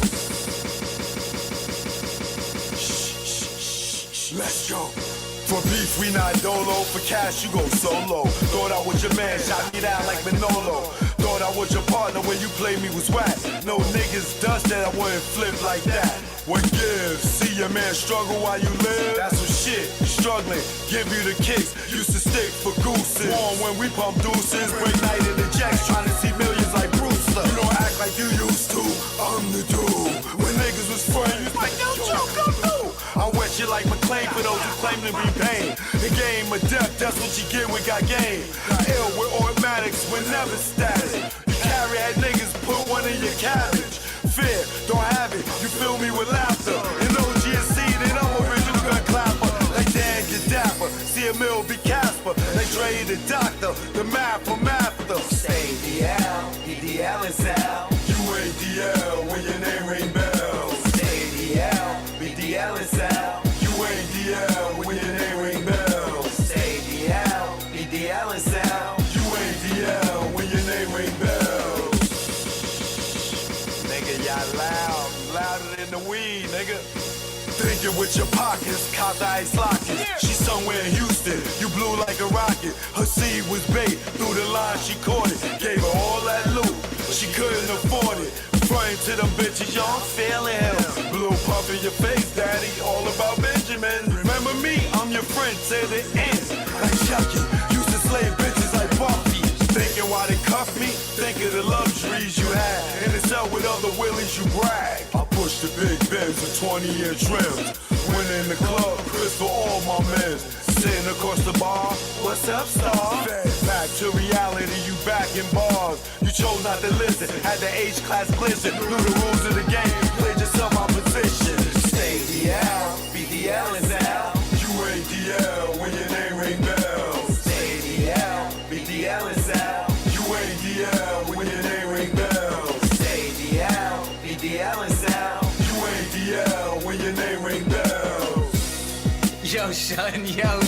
Shh, let's go. For beef, we not dolo. For cash, you go solo. Thought I was your man, shot me down like Manolo. Thought I was your partner when you played me was whack. No niggas dust that I wouldn't flip like that. What gives? See your man struggle while you live? That's some shit. Struggling, give you the kicks. Used to stick for gooses. Born when we pump deuces. Break night in the jacks, trying to see millions like Brewster. You don't act like you used to. I'm the dude. When niggas was friends, like yo, Joe, come through. I wet you like McClain for those who claim to be pain. The game of death, that's what you get when got game. Ill with automatics, we're never static. You carry that niggas, put one in your cabbage. Fear, don't have it, you fill me with laughter. And OGC, then I'm original gun clapper. Like Dan Gaddafi, see a mill be Casper. Like Dre the doctor, the math from after. Stay DL, BDL is out. You ain't DL when your name ring bells. Stay DL, BDL is out. You ain't DL when your name ring bells. Stay DL, BDL is out. You ain't DL when your name ring bells. Nigga, y'all loud, louder than the weed, nigga. Thinking with your pockets, cop the ice lockets. She somewhere in Houston, you blew like a rocket. Her seed was bait, through the line she caught it. Gave her all that loot, she couldn't afford it. Frontin' to them bitches, y'all, I'm feeling hell. Blue puff in your face, daddy, all about Benjamin. Remember me, I'm your friend to the end. Like Chucky, used to slay bitches like Buffy. Thinking why they cuff me, think of the luxuries you had. In the cell with other willies, you brag. I push the big Benz with 20-year trims. When in the club, Chris for all my men. Sitting across the bar, what's up, star? Back to reality, you back in bars. You chose not to listen, had the H-class blizzard. Knew the rules of the game, played yourself out position. Stay DL, BDL is out. You ain't DL when your name ring bells. Stay DL, BDL is out. You ain't DL when your name ring bells. Stay DL, BDL is out. You ain't DL when your name ring bells. Shun, yo,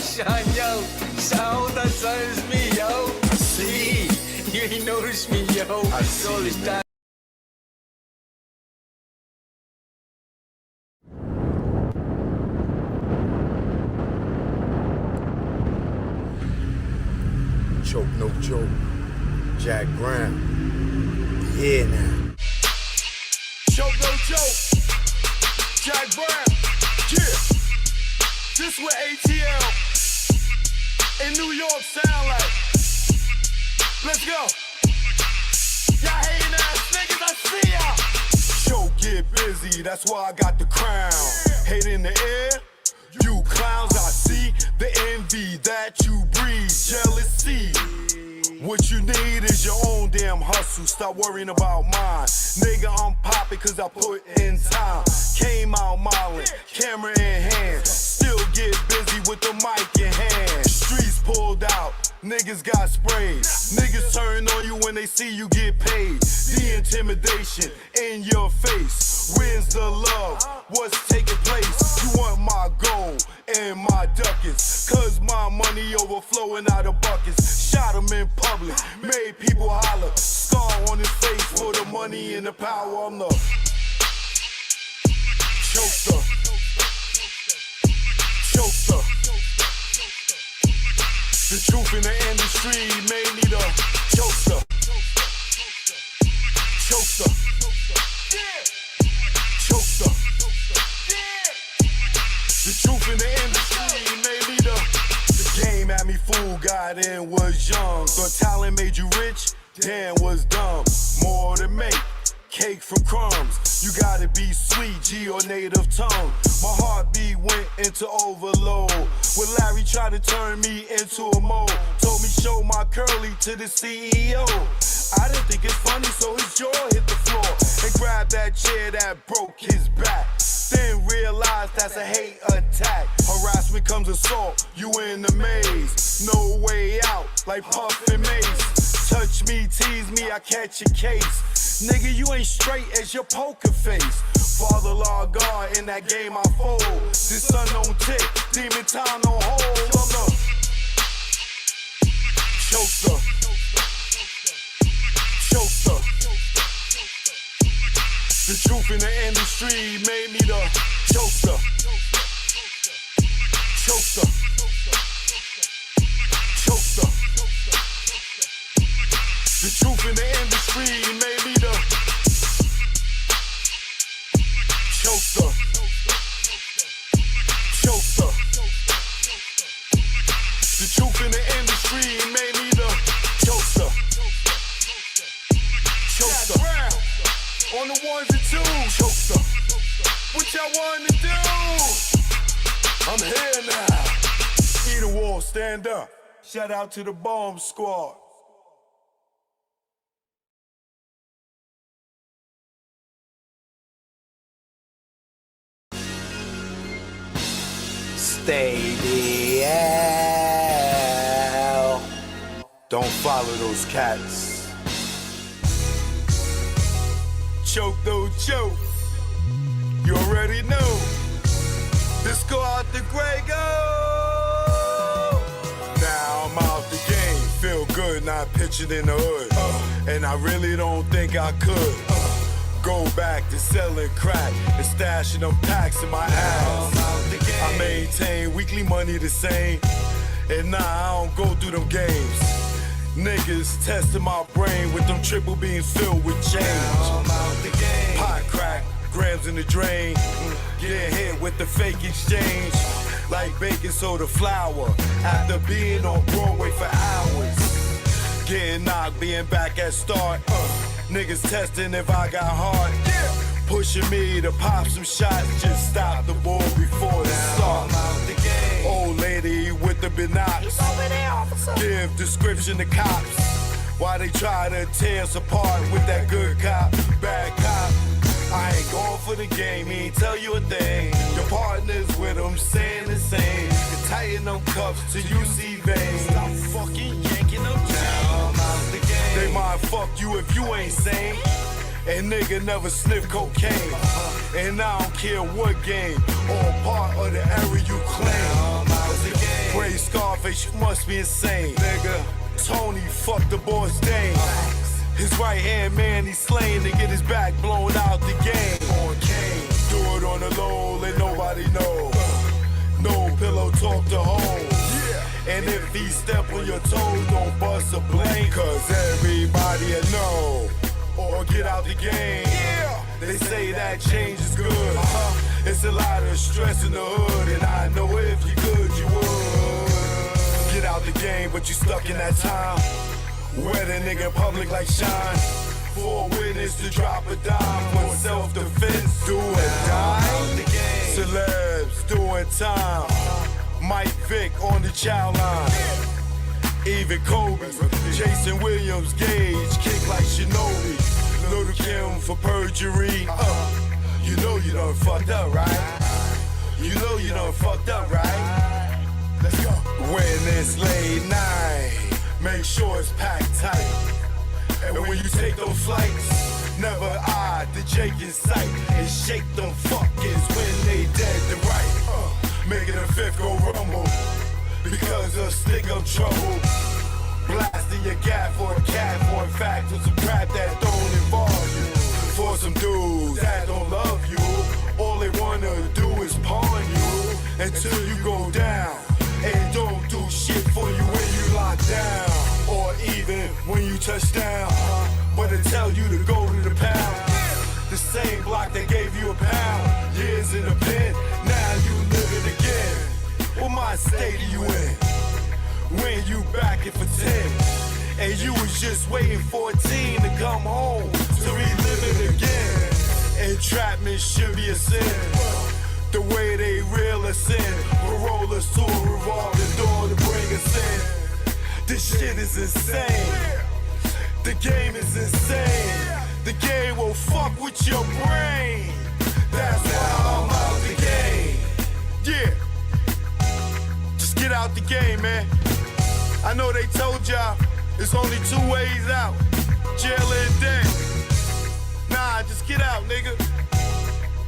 Shaul, that son is me, yo. See, you ain't noticed me, yo. I see, man. Choke, no joke. Jack Brown. Yeah, now. Choke, no joke. Jack Brown. Yeah. This what ATL in New York sound like. Let's go. Y'all hating ass niggas, I see y'all. Choke, get busy, that's why I got the crown. Hate in the air. You clowns, I see the envy that you breathe, jealousy. What you need is your own damn hustle. Stop worrying about mine. Nigga, I'm poppin' cause I put in time. Came out modeling, camera in hand. Still get busy with the mic in hand. Streets pulled out, niggas got sprayed. Niggas turn on you when they see you get paid. The intimidation in your face. Where's the love? What's taking place? You want my gold and my ducats, cause my money overflowing out of buckets. Shot him in public, made people holler. Scar on his face for the money and the power. I'm the chokester. Chokester. The truth in the industry made me the chokester. Chokester. Chokester. The truth in the industry made me the game had me fooled, got in, was young. Thought talent made you rich, damn was dumb. More to make, cake from crumbs. You gotta be sweet, G or native tongue. My heartbeat went into overload. When Larry tried to turn me into a mole, told me show my curly to the CEO. I didn't think it's funny, so his jaw hit the floor and grabbed that chair that broke his back. Then realized that's a hate attack. Harassment comes assault, you in the maze. No way out, like Puff and Mace. Touch me, tease me, I catch a case. Nigga, you ain't straight as your poker face. Father law God, in that game I fold. This sun don't tick, demon time don't hold. I'm the chokester. Chokester. The truth in the industry made me the chokester. Chokester. Chokester. The truth in the industry made me the chokester. Chokester. The truth in the industry made me the chokester. Chokester. On the ones and twos, chokester. What y'all want to do? I'm here now. Eat a wall, stand up. Shout out to the bomb squad. Stay the hell. Don't follow those cats. Choke, no choke. You already know. Let's go out the gray, go. Now I'm out the game. Feel good, not pitching in the hood. And I really don't think I could go back to selling crack and stashing them packs in my ass. I maintain weekly money the same. And nah, I don't go through them games. Niggas testing my brain with them triple beams filled with change. Pot crack, grams in the drain. Getting hit with the fake exchange. Like baking soda flour. After being on Broadway for hours. Getting knocked, being back at start. Niggas testing if I got heart. Pushing me to pop some shots. Just stop the ball before the start. Old lady with the binocs. Give description to cops. Why they try to tear us apart with that good cop, bad cop. I ain't going for the game, he ain't tell you a thing. Your partners with them saying the same. You tighten them cuffs till you see veins. Stop fucking yanking them down. They might fuck you if you ain't sane. And nigga never sniff cocaine. And I don't care what game or part of the area you claim. Brave Scarface, you must be insane. Nigga, Tony fucked the boss Dane. His right hand man, he's slain to get his back blown out the game. Do it on the low, let nobody know. No pillow talk to home. And if he step on your toes, don't bust a blame, cause everybody will know. Or get out the game. They say that change is good. It's a lot of stress in the hood, and I know if you could, you would. Get out the game, but you stuck in that time. Where the nigga in public like shine. For a witness to drop a dime. For self-defense, do or die. Celebs doing time. Mike Vick on the child line. Even Kobe, Jason Williams, Gage, kick like Shinobi. Little Kim for perjury. You know you done fucked up, right? You know you done fucked up, right? Let's go. When it's late night, make sure it's packed tight. And when you take those flights, never eye the Jake in sight. And shake them fuckers when they dead to right. Making a fifth go rumble. Because of stick up trouble. Blasting your gap for a cat, for in fact, with some crap that don't involve you. For some dudes that don't love you, all they wanna do is pawn you until you go down. And don't do shit for you when you lock down, or even when you touch down. But they tell you to go to the pound. The same block that gave you a pound. Years in the pen, now you live it again. What mind state are you in? When you back it for 10, and you was just waiting for a teen to come home to relive it again. Entrapment should be a sin. The way they reel us in, parole us to a revolving door to bring us in. This shit is insane. The game is insane. The game will fuck with your brain. That's why I'm out the game. Yeah. Just get out the game, man. I know they told y'all it's only 2 ways out. Jail and death. Nah, just get out, nigga.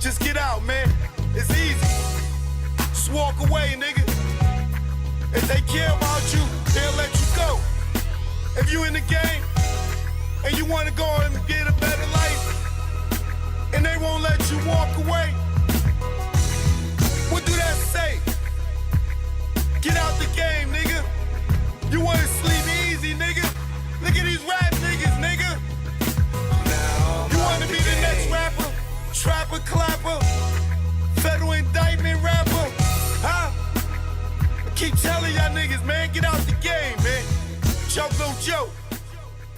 Just get out, man. It's easy. Just walk away, nigga. If they care about you, they'll let you go. If you in the game and you wanna go and get a better life, and they won't let you walk away, what do that say? Get out the game, nigga. You wanna sleep easy, nigga? Look at these rap niggas, nigga. You wanna be the next rapper? Trapper, clapper, federal indictment rapper, huh? I keep telling y'all niggas, man, get out the game, man. Joke no joke.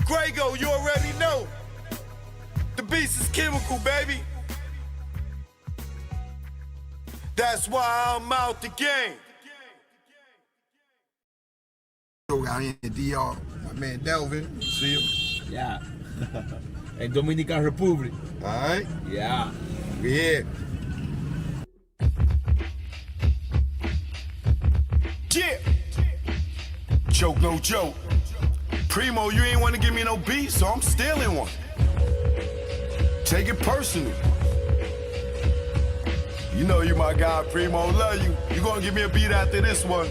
Grego, you already know. The beast is chemical, baby. That's why I'm out the game. Out here in DR, my man Delvin, see him? Yeah. In Dominican Republic. Alright? Yeah. We here. Yeah. Joke no joke. Primo, you ain't want to give me no beat, so I'm stealing one. Take it personal. You know you my guy, Primo, love you. You gonna give me a beat after this one.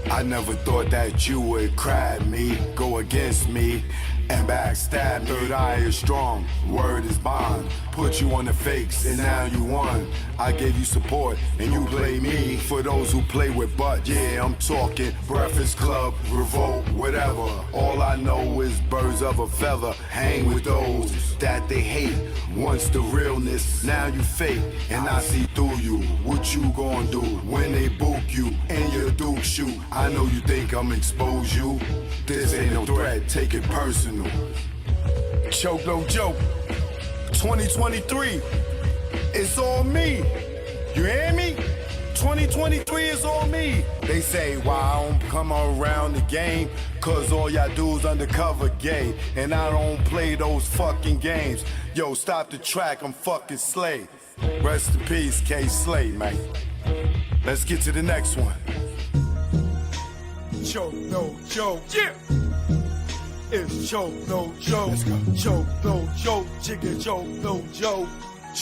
I never thought that you would cry me, go against me, and backstab me. Third eye is strong, word is bond. Put you on the fakes, and now you won. I gave you support, and you blame me for those who play with butt. Yeah, I'm talking Breakfast Club, Revolt, whatever. All I know is birds of a feather. Hang with those that they hate. Once the realness, now you fake, and I see through you. What you gonna do when they book you and your Duke shoot? I know you think I'm expose you. This ain't no threat, take it personal. Choke no joke. 2023, it's all me. You hear me? 2023 is all me. They say, why I don't come around the game? Cause all y'all dudes undercover gay. And I don't play those fucking games. Yo, stop the track, I'm fucking Slay. Rest in peace, K Slay, man. Let's get to the next one. Choke no joke. Yeah. It's choke no joke. Let's go. Choke no joke. Chicken choke no joke.